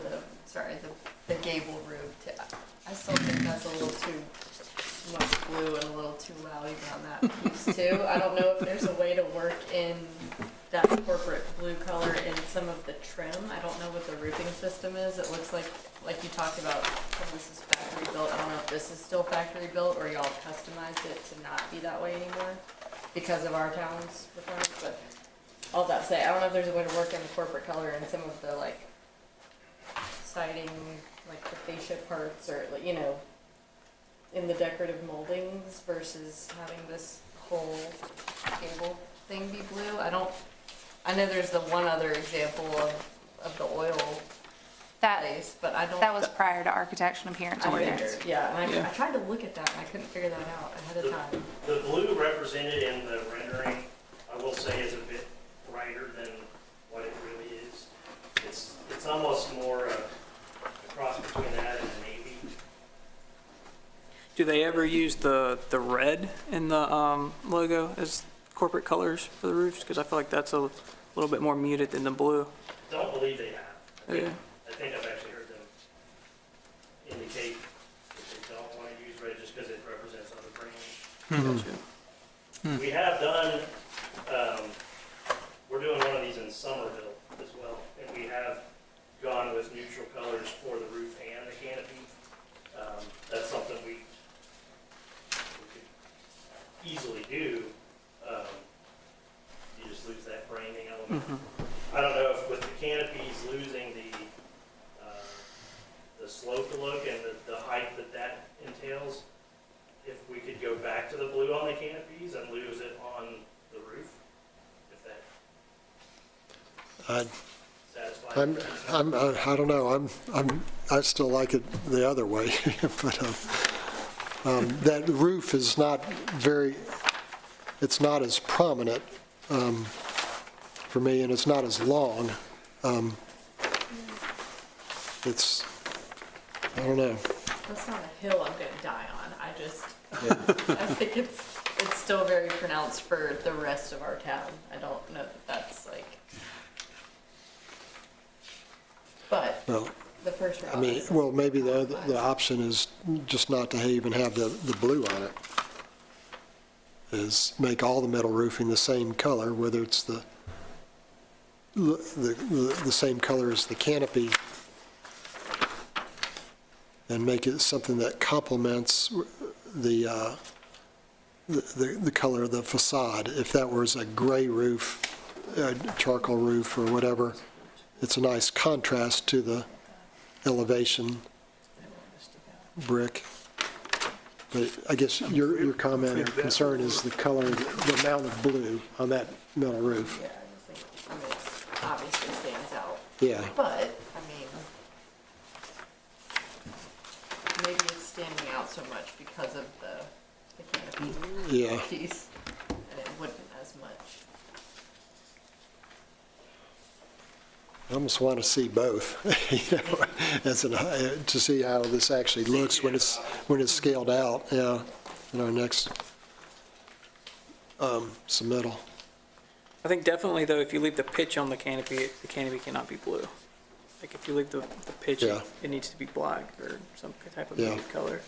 the gable roof. I still think that's a little too much blue and a little too loud even on that piece too. I don't know if there's a way to work in that corporate blue color in some of the trim. I don't know what the roofing system is. It looks like you talked about, this is factory built. I don't know if this is still factory built or y'all customized it to not be that way anymore because of our town's requirements, but all that to say, I don't know if there's a way to work in the corporate color in some of the like siding, like the fascia parts or, you know, in the decorative moldings versus having this whole gable thing be blue. I know there's the one other example of the oil That place, but I don't. that was prior to architecture and appearance I ordinance. figured, yeah, and Yeah. I tried to look at that and I couldn't figure that out ahead of time. The blue represented in the rendering, I will say, is a bit brighter than what it really is. It's almost more a cross between that and the navy. Do they ever use the red in the logo as corporate colors for the roofs? Because I feel like that's a little bit more muted than the blue. Don't believe they have. Yeah. I think I've actually heard them indicate that they don't want to use red just because it represents other brands. Gotcha. We have done, we're doing one of these in Somerville as well, and we have gone with neutral colors for the roof and the canopy. That's something we could easily do. You just lose that framing element. I don't know if with the canopies losing the slope look and the height that entails, if we could go back to the blue on the canopies and lose it on the roof, if that satisfies. I don't know, I still like it the other way, but that roof is not it's not as prominent for me, and it's not as long. It's, I don't know. That's not a hill I'm gonna die on. I think it's still very pronounced for the rest of our town. I don't know that that's like, but Well, the first round. I mean, well, maybe the option is just not to even have the blue on it. Is make all the metal roofing the same color, whether it's the same color as the canopy, and make it something that complements the color of the facade. If that was a gray roof, charcoal roof or whatever, it's a nice contrast to the elevation brick. But I guess your comment or concern is the color, the amount of blue on that metal roof. Yeah, I just think, I mean, it's obviously stands out, Yeah, but, I mean, maybe it's standing out so much because of the canopy yeah. piece, and it wouldn't as much. I almost want to see both, you know, to see how this actually looks when it's scaled out, yeah, in our next submittal. I think definitely though, if you leave the pitch on the canopy cannot be blue. Like if you leave the pitch, Yeah. it needs to be black or some type of Yeah. muted color.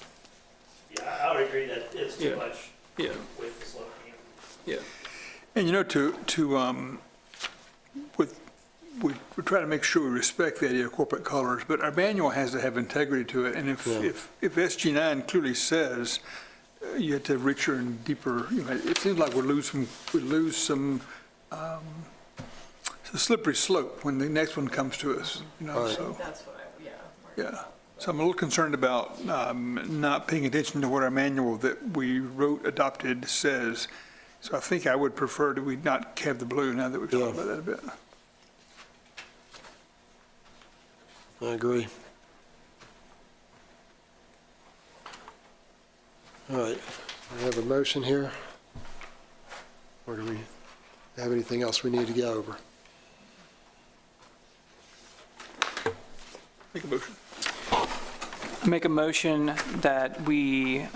Yeah, I would agree that it's too Yeah. much Yeah, with the slope canopy. yeah. And you know, we try to make sure we respect the idea of corporate colors, but our manual has to have integrity to it. And if SG9 clearly says you have to have richer and deeper, you know, it seems like we lose some it's a slippery slope when the next one comes to us, you know, Right. so, That's what yeah. So I'm a little concerned about not paying attention to what our manual that we wrote, adopted says. So I think I would prefer that we not have the blue now that we've talked about that a bit. I agree. All right, we have a motion here. Or do we have anything else we need to go over? Make a motion. Make a motion that we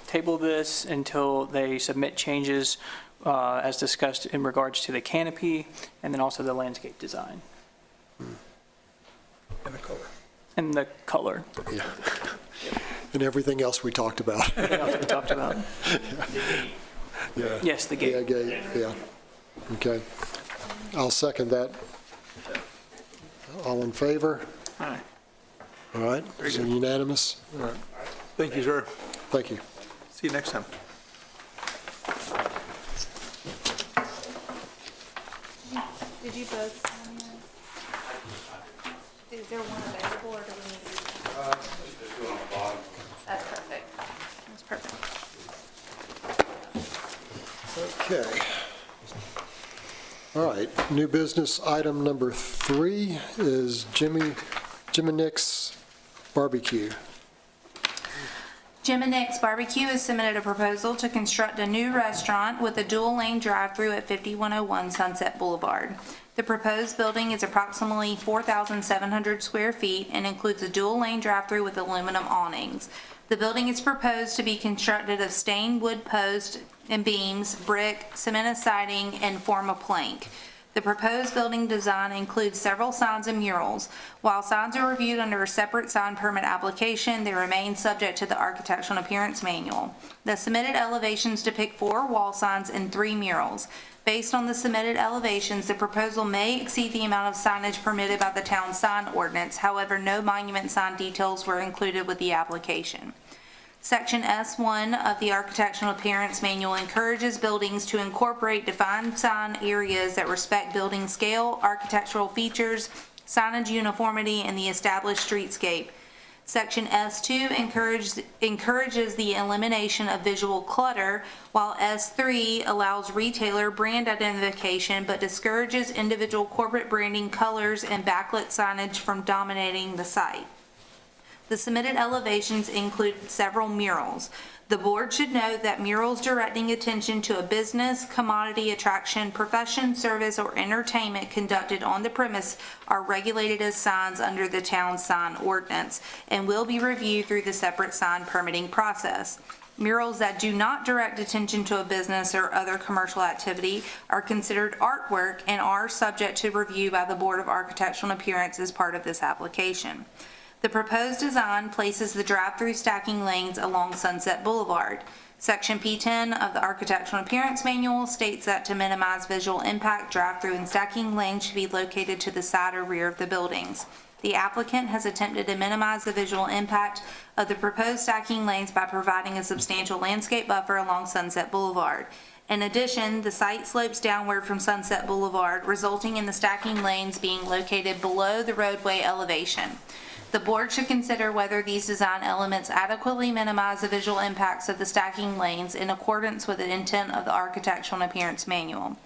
table this until they submit changes as discussed in regards to the canopy and then also the landscape design And the color. and the color. Yeah. And everything else we talked about. Everything else we talked about. Yeah. Yes, the Yeah, gate. gate, yeah. Okay. I'll second that. All in favor? Aye. All right, is it unanimous? All right, Thank you, sir. thank you. See you next time. Did you both sign yours? Is there one available, or do we need to? Just go on the bottom. That's perfect. That's perfect. Okay. All right, new business item number 3 is Jimmy Nick's Barbecue. Jim and Nick's Barbecue has submitted a proposal to construct a new restaurant with a dual-lane drive-through at 5101 Sunset Boulevard. The proposed building is approximately 4,700 square feet and includes a dual-lane drive-through with aluminum awnings. The building is proposed to be constructed of stained wood posts and beams, brick, cement siding, and form a plank. The proposed building design includes several signs and murals. While signs are reviewed under a separate sign permit application, they remain subject to the Architectural Appearance Manual. The submitted elevations depict 4 wall signs and 3 murals. Based on the submitted elevations, the proposal may exceed the amount of signage permitted by the town sign ordinance. However, no monument sign details were included with the application. Section S1 of the Architectural Appearance Manual encourages buildings to incorporate defined sign areas that respect building scale, architectural features, signage uniformity, and the established streetscape. Section S2 encourages the elimination of visual clutter, while S3 allows retailer brand identification but discourages individual corporate branding, colors, and backlit signage from dominating the site. The submitted elevations include several murals. The board should note that murals directing attention to a business, commodity, attraction, profession, service, or entertainment conducted on the premise are regulated as signs under the town sign ordinance and will be reviewed through the separate sign permitting process. Murals that do not direct attention to a business or other commercial activity are considered artwork and are subject to review by the Board of Architectural Appearance as part of this application. The proposed design places the drive-through stacking lanes along Sunset Boulevard. Section P10 of the Architectural Appearance Manual states that to minimize visual impact, drive-through and stacking lanes should be located to the side or rear of the buildings. The applicant has attempted to minimize the visual impact of the proposed stacking lanes by providing a substantial landscape buffer along Sunset Boulevard. In addition, the site slopes downward from Sunset Boulevard, resulting in the stacking lanes being located below the roadway elevation. The board should consider whether these design elements adequately minimize the visual impacts of the stacking lanes in accordance with the intent of the Architectural and Appearance Manual.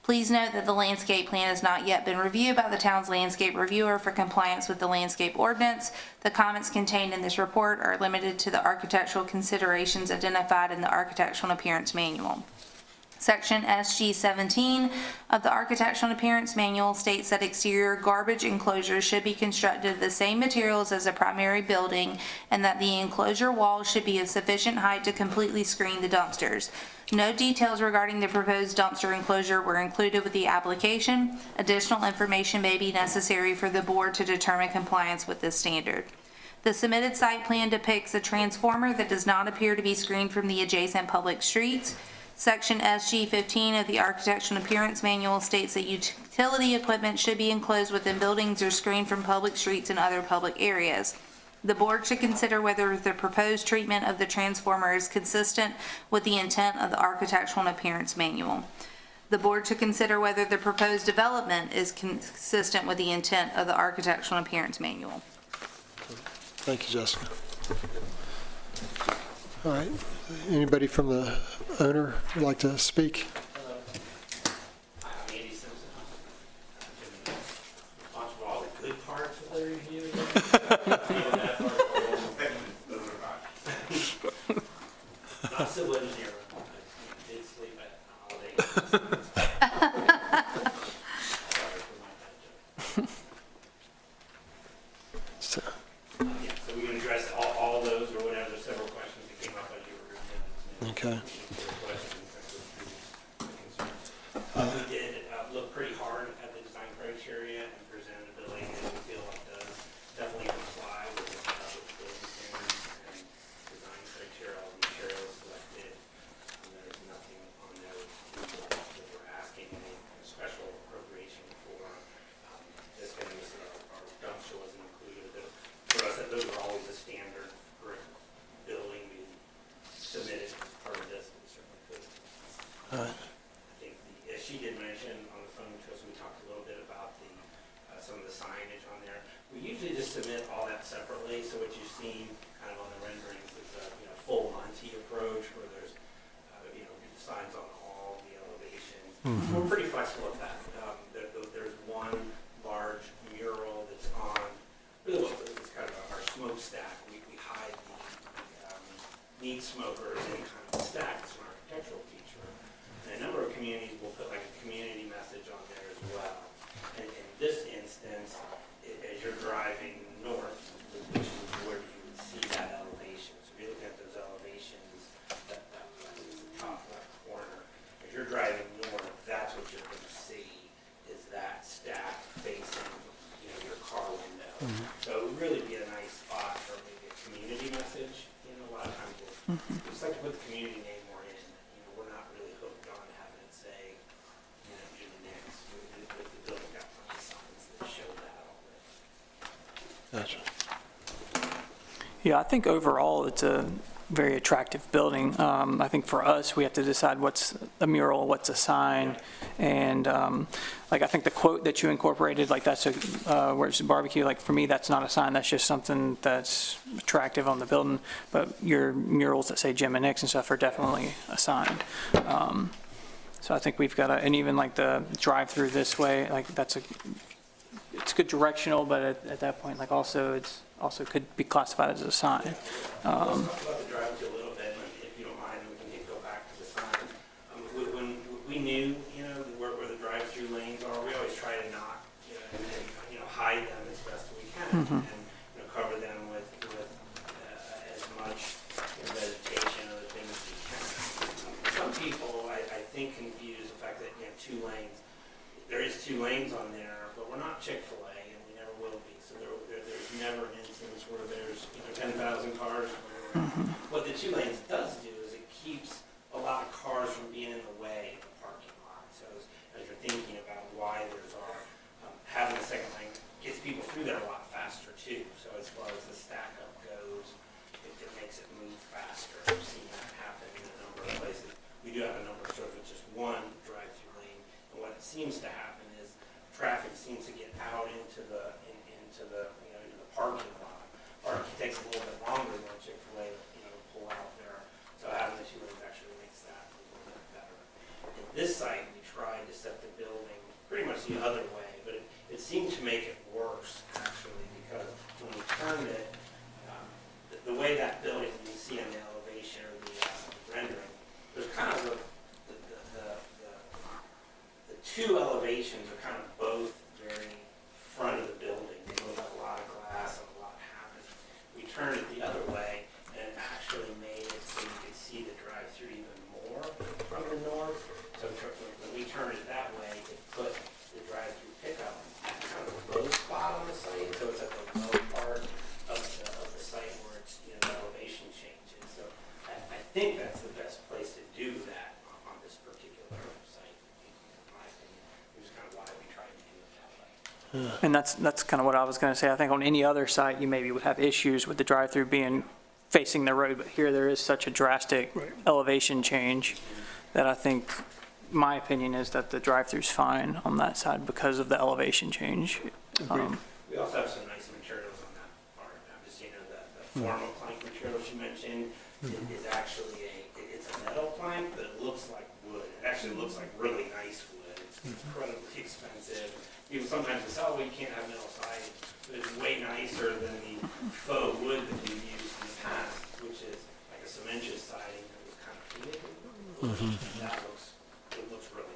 Please note that the landscape plan has not yet been reviewed by the town's landscape reviewer for compliance with the landscape ordinance. The comments contained in this report are limited to the architectural considerations identified in the Architectural and Appearance Manual. Section SG 17 of the Architectural and Appearance Manual states that exterior garbage enclosures should be constructed of the same materials as a primary building, and that the enclosure walls should be of sufficient height to completely screen the dumpsters. No details regarding the proposed dumpster enclosure were included with the application. Additional information may be necessary for the board to determine compliance with this standard. The submitted site plan depicts a transformer that does not appear to be screened from the adjacent public streets. Section SG 15 of the Architectural and Appearance Manual states that utility equipment should be enclosed within buildings or screened from public streets and other public areas. The board should consider whether the proposed treatment of the transformer is consistent with the intent of the Architectural and Appearance Manual. The board should consider whether the proposed development is consistent with the intent of the Architectural and Appearance Manual. Thank you, Jessica. All right, anybody from the owner would like to speak? I'm Andy Simpson. I've been responsible for all the good parts of the review. Even that part, those are not. Not civil engineer. I did sleep at holidays. Sorry for my bad joke. So, Yeah, so we can address all those or whatever. There's several questions that came up as you were reviewing. okay. We did look pretty hard at the design criteria and presented a building that we feel like does definitely comply with the building standards and design criteria, all the materials selected. There's nothing on there that we're asking any special appropriation for. Just getting this, our dumpster wasn't included. For us, those are always a standard for a building we submitted part of this. We certainly could. All right. She did mention on the phone to us, we talked a little bit about the some of the signage on there. We usually just submit all that separately, so what you've seen kind of on the renderings is a full Monty approach where there's signs on all the elevations. Mm-hmm. We're pretty flexible with that. There's one large mural that's on, really what it's kind of our smokestack. We hide the meat smokers in kind of a stack. It's an architectural feature. And a number of communities will put like a community message on there as well. And in this instance, as you're driving north, which is where you would see that elevation. So if you're looking at those elevations, that is the top left corner. As you're driving north, that's what you're going to see is that stack facing your car window. Mm-hmm. So it would really be a nice spot for maybe a community message. A lot of times we'll just like to put the community name more in. We're not really hooked on having it say, Jimmy Nick's. The building got plenty of signs that show that already. Gotcha. Yeah, I think overall it's a very attractive building. I think for us, we have to decide what's a mural, what's a sign, and I think the quote that you incorporated, like that's a where's the barbecue, like for me, that's not a sign, that's just something that's attractive on the building, but your murals that say Jim and Nick's and stuff are definitely a sign. So I think we've got and even like the drive-through this way, like it's good directional, but at that point, like it's also could be classified as a sign. Let's talk about the drive-through a little bit, if you don't mind, and we can go back to the sign. When we knew, where the drive-through lanes are, we always try to not, hide them as best we can, Mm-hmm. and cover them with as much vegetation or things as we can. Some people, I think, confuse the fact that two lanes. There is 2 lanes on there, but we're not Chick-fil-A, and we never will be. So there's never an instance where there's 10,000 cars. Mm-hmm. What the 2 lanes does do is it keeps a lot of cars from being in the way of the parking lot. So as you're thinking about why there's having a second lane gets people through there a lot faster too. So as far as the stack up goes, it makes it move faster. We've seen that happen in a number of places. We do have a number of stores with just one drive-through lane, and what seems to happen is traffic seems to get out into the parking lot. takes a little bit longer than Chick-fil-A, you know, to pull out there. So having the 2 lanes actually makes that a little bit better. At this site, we tried to set the building pretty much the other way, but it seemed to make it worse, actually, because when we turned it, the way that building, you see on the elevation or the rendering, there's kind of the 2 elevations are kind of both very front of the building. They look like a lot of glass and a lot happens. We turned it the other way and it actually made it so you could see the drive-through even more from the north. So when we turned it that way, it put the drive-through pickup at kind of a low spot on the site. So it's at the low part of the site where it's, you know, the elevation changes. So I think that's the best place to do that on this particular site, in my opinion. Which is kind of why we tried to do it that way. And that's kind of what I was going to say. I think on any other site, you maybe would have issues with the drive-through being facing the road, but here there is such a drastic elevation change that I think, my opinion is that the drive-through's fine on that side because of the elevation change. We also have some nice materials on that part. Just, you know, the formal plank materials you mentioned is actually it's a metal plank, but it looks like wood. It actually looks like really nice wood. It's incredibly expensive. Even sometimes it's, oh, well, you can't have metal siding, but it's way nicer than the faux wood that we've used in the past, which is like a cementitious siding that was kind of painted. It looks really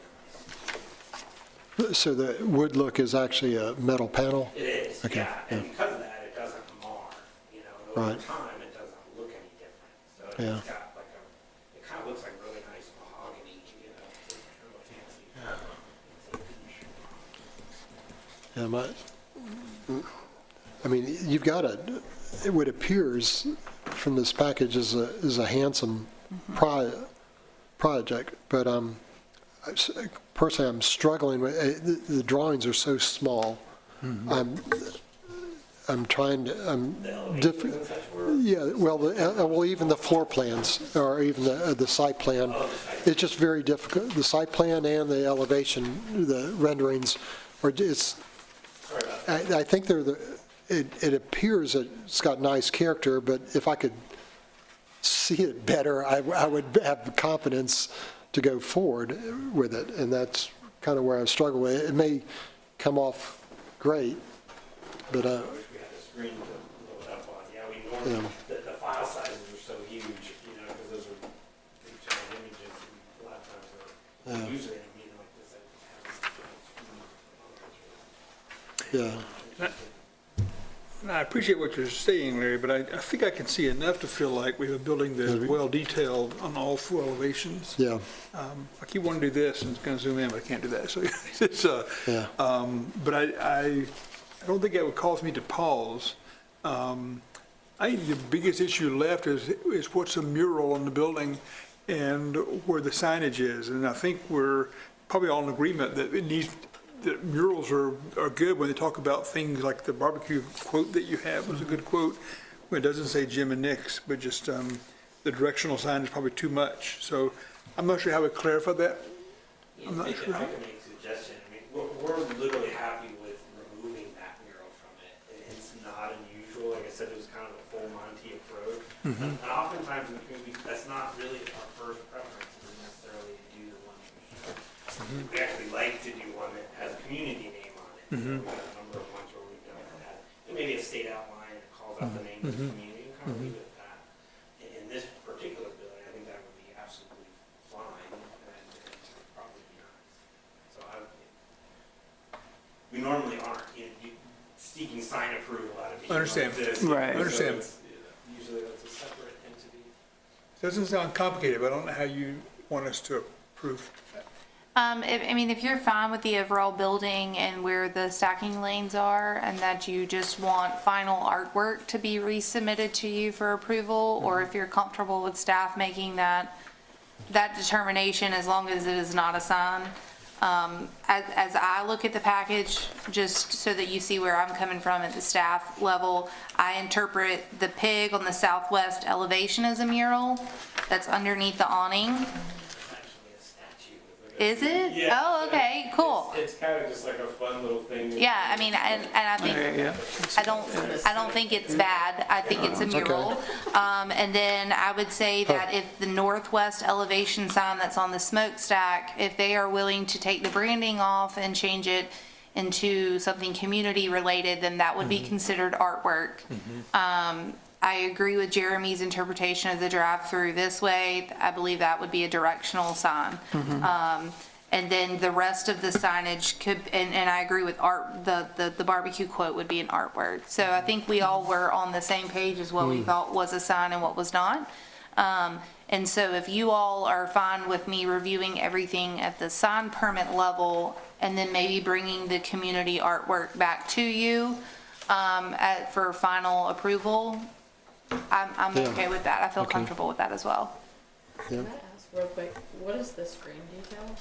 nice. So the wood look is actually a metal panel? It is, Okay, yeah, and because of that, it doesn't mar, you know, and over Right. time, it doesn't look any different. So Yeah. it's got like it kind of looks like really nice mahogany, you know, it's kind of a fancy. Yeah, I mean, you've got what appears from this package is a handsome project, but personally, I'm struggling with, the drawings are so small. I'm trying to, different. Yeah, well, even the floor plans, or even the site plan, it's just very difficult. The site plan and the elevation, the renderings, are just, I think it appears that it's got nice character, but if I could see it better, I would have confidence to go forward with it, and that's kind of where I struggle with it. It may come off great, but I wish we had a screen to load it up on. Yeah, we normally, the file sizes are so huge, you know, because those are big giant images, and a lot of times they're usually in a meeting like this, I have a screen. yeah. I appreciate what you're saying, Larry, but I think I can see enough to feel like we have a building that's well detailed on all 4 elevations. Yeah, I keep wanting to do this and it's going to zoom in, but I can't do that. So it's, yeah. but I don't think that would cause me to pause. I think the biggest issue left is what's a mural on the building and where the signage is. And I think we're probably all in agreement that that murals are good when they talk about things like the barbecue quote that you have was a good quote. When it doesn't say Jim and Nick's, but just the directional sign is probably too much. So I'm not sure how we clarify that. I'm not sure. If I can make a suggestion, I mean, we're literally happy with removing that mural from it. It's not unusual, like I said, it was kind of a full Monty approach. And oftentimes in the community, that's not really our first preference, is necessarily to do the one for sure. We actually like to do one that has a community name on it. We've got a number of ones where we've done that. And maybe a state outline that calls out the name of the community, and kind of leave it at that. In this particular building, I think that would be absolutely fine, and probably be nice. So we normally aren't, seeking sign approval out of meetings I understand. like this. Right. I understand. Usually that's a separate entity. Doesn't sound complicated, but I don't know how you want us to approve that. If you're fine with the overall building and where the stacking lanes are, and that you just want final artwork to be resubmitted to you for approval, or if you're comfortable with staff making that determination, as long as it is not a sign. As I look at the package, just so that you see where I'm coming from at the staff level, I interpret the pig on the southwest elevation as a mural that's underneath the awning. Actually a statue with Is it? Yeah. Oh, okay, cool. It's kind of just like a fun little thing. Yeah, I mean, and I think, I don't think it's bad. I think it's a mural. And then I would say that if the northwest elevation sign that's on the smokestack, if they are willing to take the branding off and change it into something community related, then that would be considered artwork. I agree with Jeremy's interpretation of the drive-through this way. I believe that would be a directional sign. And then the rest of the signage could, and I agree with art, the barbecue quote would be an artwork. So I think we all were on the same page as what we thought was a sign and what was not. And so if you all are fine with me reviewing everything at the sign permit level and then maybe bringing the community artwork back to you for final approval, I'm Yeah. okay with that. I feel Okay. comfortable with that as well. Yeah. Can I ask real quick, what is this green detail?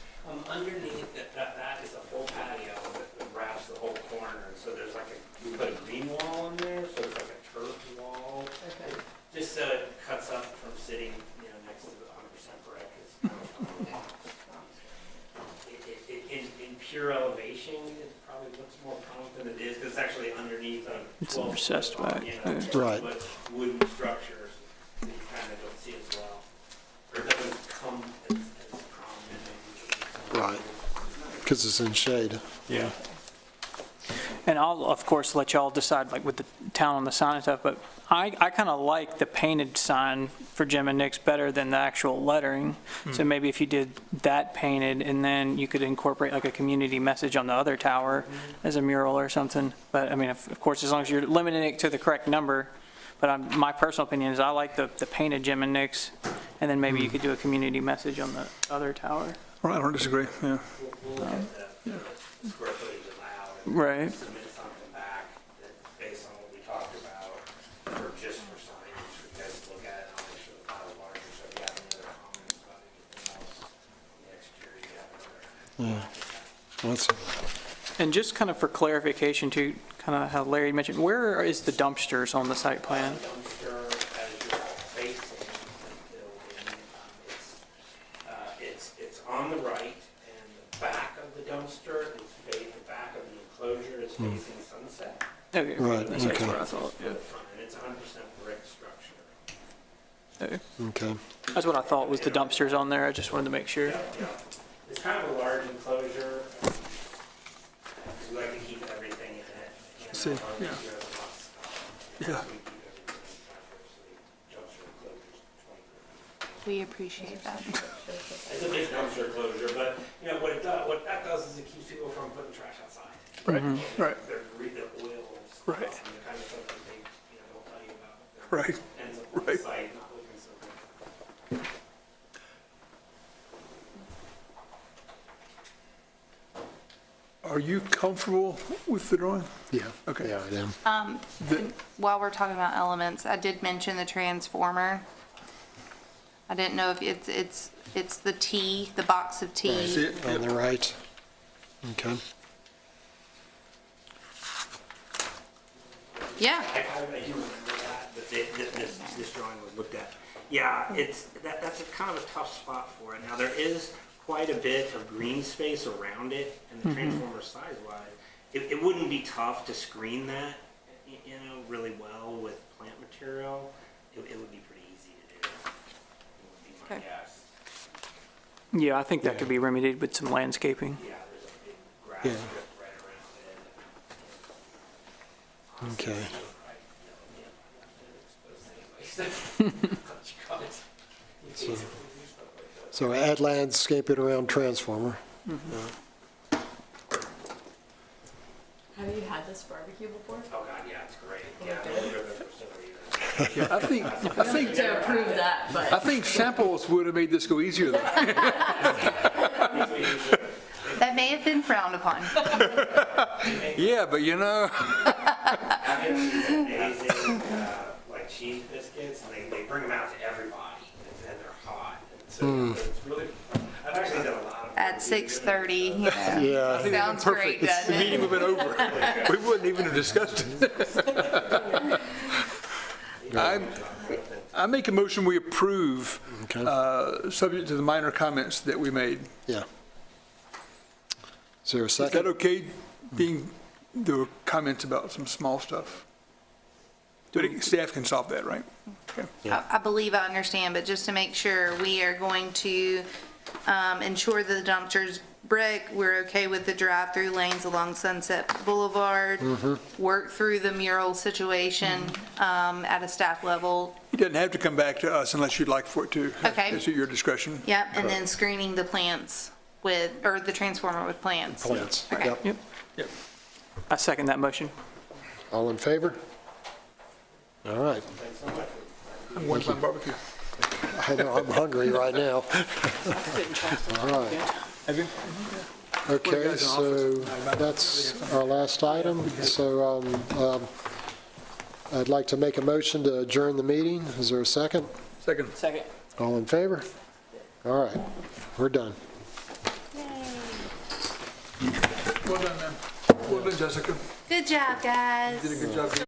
Underneath that is a full patio that wraps the whole corner, and so there's like we put a green wall in there, so it's like a turf wall. Okay. Just so it cuts up from sitting, next to the 100% brick. In pure elevation, it probably looks more prominent than it is, because it's actually underneath a It's 12 recessed back, yeah. Right. wooden structure, so you kind of don't see it as well. Or it doesn't come as prominent. Right. Because it's in shade. Yeah. And I'll, of course, let y'all decide, like, with the town on the sign and stuff, but I kind of like the painted sign for Jim and Nick's better than the actual lettering. So maybe if you did that painted, and then you could incorporate like a community message on the other tower as a mural or something. But, I mean, of course, as long as you're limiting it to the correct number. But my personal opinion is I like the painted Jim and Nick's, and then maybe you could do a community message on the other tower. Well, I don't disagree, yeah. We'll look at the square footage allowed. And Right. submit something back that, based on what we talked about, for just for signage, for you guys to look at, and I'll make sure the file is larger, so if you have any other comments about anything else on the exterior, you have another. Well, that's- And just kind of for clarification too, kind of how Larry mentioned, where is the dumpsters on the site plan? Dumpster, as you're facing the building, it's on the right, and the back of the dumpster is the back of the enclosure is facing Sunset. Okay, Right, that's okay. what I thought, To yeah. the front, and it's 100% brick structure. Okay. Okay. That's what I thought was the dumpsters on there, I just wanted to make sure. It's kind of a large enclosure, because we like to keep everything in it. See, yeah. Yeah. We appreciate that. It's a big dumpster closure, but, what that does is it keeps people from putting trash outside. Right, right, They're oils. Right. And the kind of stuff that they, don't tell you about. that right. Ends up on the Right. site, not looking so good. Are you comfortable with the drawing? Yeah. Okay. Yeah, I am. While we're talking about elements, I did mention the transformer. I didn't know if it's the T, the box of T. See it? On the right. Okay. Yeah, I do remember that, but this drawing was looked at. Yeah, that's a kind of a tough spot for it. Now, there is quite a bit of green space around it, and the transformer size-wise, it wouldn't be tough to screen that, really well with plant material. It would be pretty easy to do, would be my Okay. guess. Yeah, I think that could be remedied with some landscaping. Yeah, there's a big grass Yeah. strip right around it. Okay. So add landscaping around transformer. Have you had this barbecue before? Oh, God, yeah, it's great. Yeah, I've been there for several years. I think To approve that, I but think samples would have made this go easier though. that may have been frowned upon. Yeah, but I had these amazing, like cheese biscuits, and they bring them out to everybody, and they're hot. And so it's really, I've actually done a lot of. At 6:30, Yeah. I think that'd been Sounds great, perfect. The doesn't it? meeting would have been over. We wouldn't even have discussed it. I make a motion we approve, Okay. subject to the minor comments that we made. Yeah. Is there a Is that second? okay, being, there were comments about some small stuff? Staff can solve that, right? I believe I understand, but just to make sure, we are going to ensure that the dumpster's brick, we're okay with the drive-through lanes along Sunset Boulevard, work through the mural situation at a staff level. It doesn't have to come back to us unless you'd like for it to. Okay. It's at your discretion. Yep, and then screening the plants with, or the transformer with plants. Plants. Okay. Yep. Yep. I second that motion. All in favor? All right. I'm one time barbecue. I know, I'm hungry right now. All right. Have you? Okay, guys in so office? that's our last item. So I'd like to make a motion to adjourn the meeting. Is there a second? Second. Second. All in favor? All right, we're done. Well done, man. Well done, Jessica. Good job, guys. Did a good job.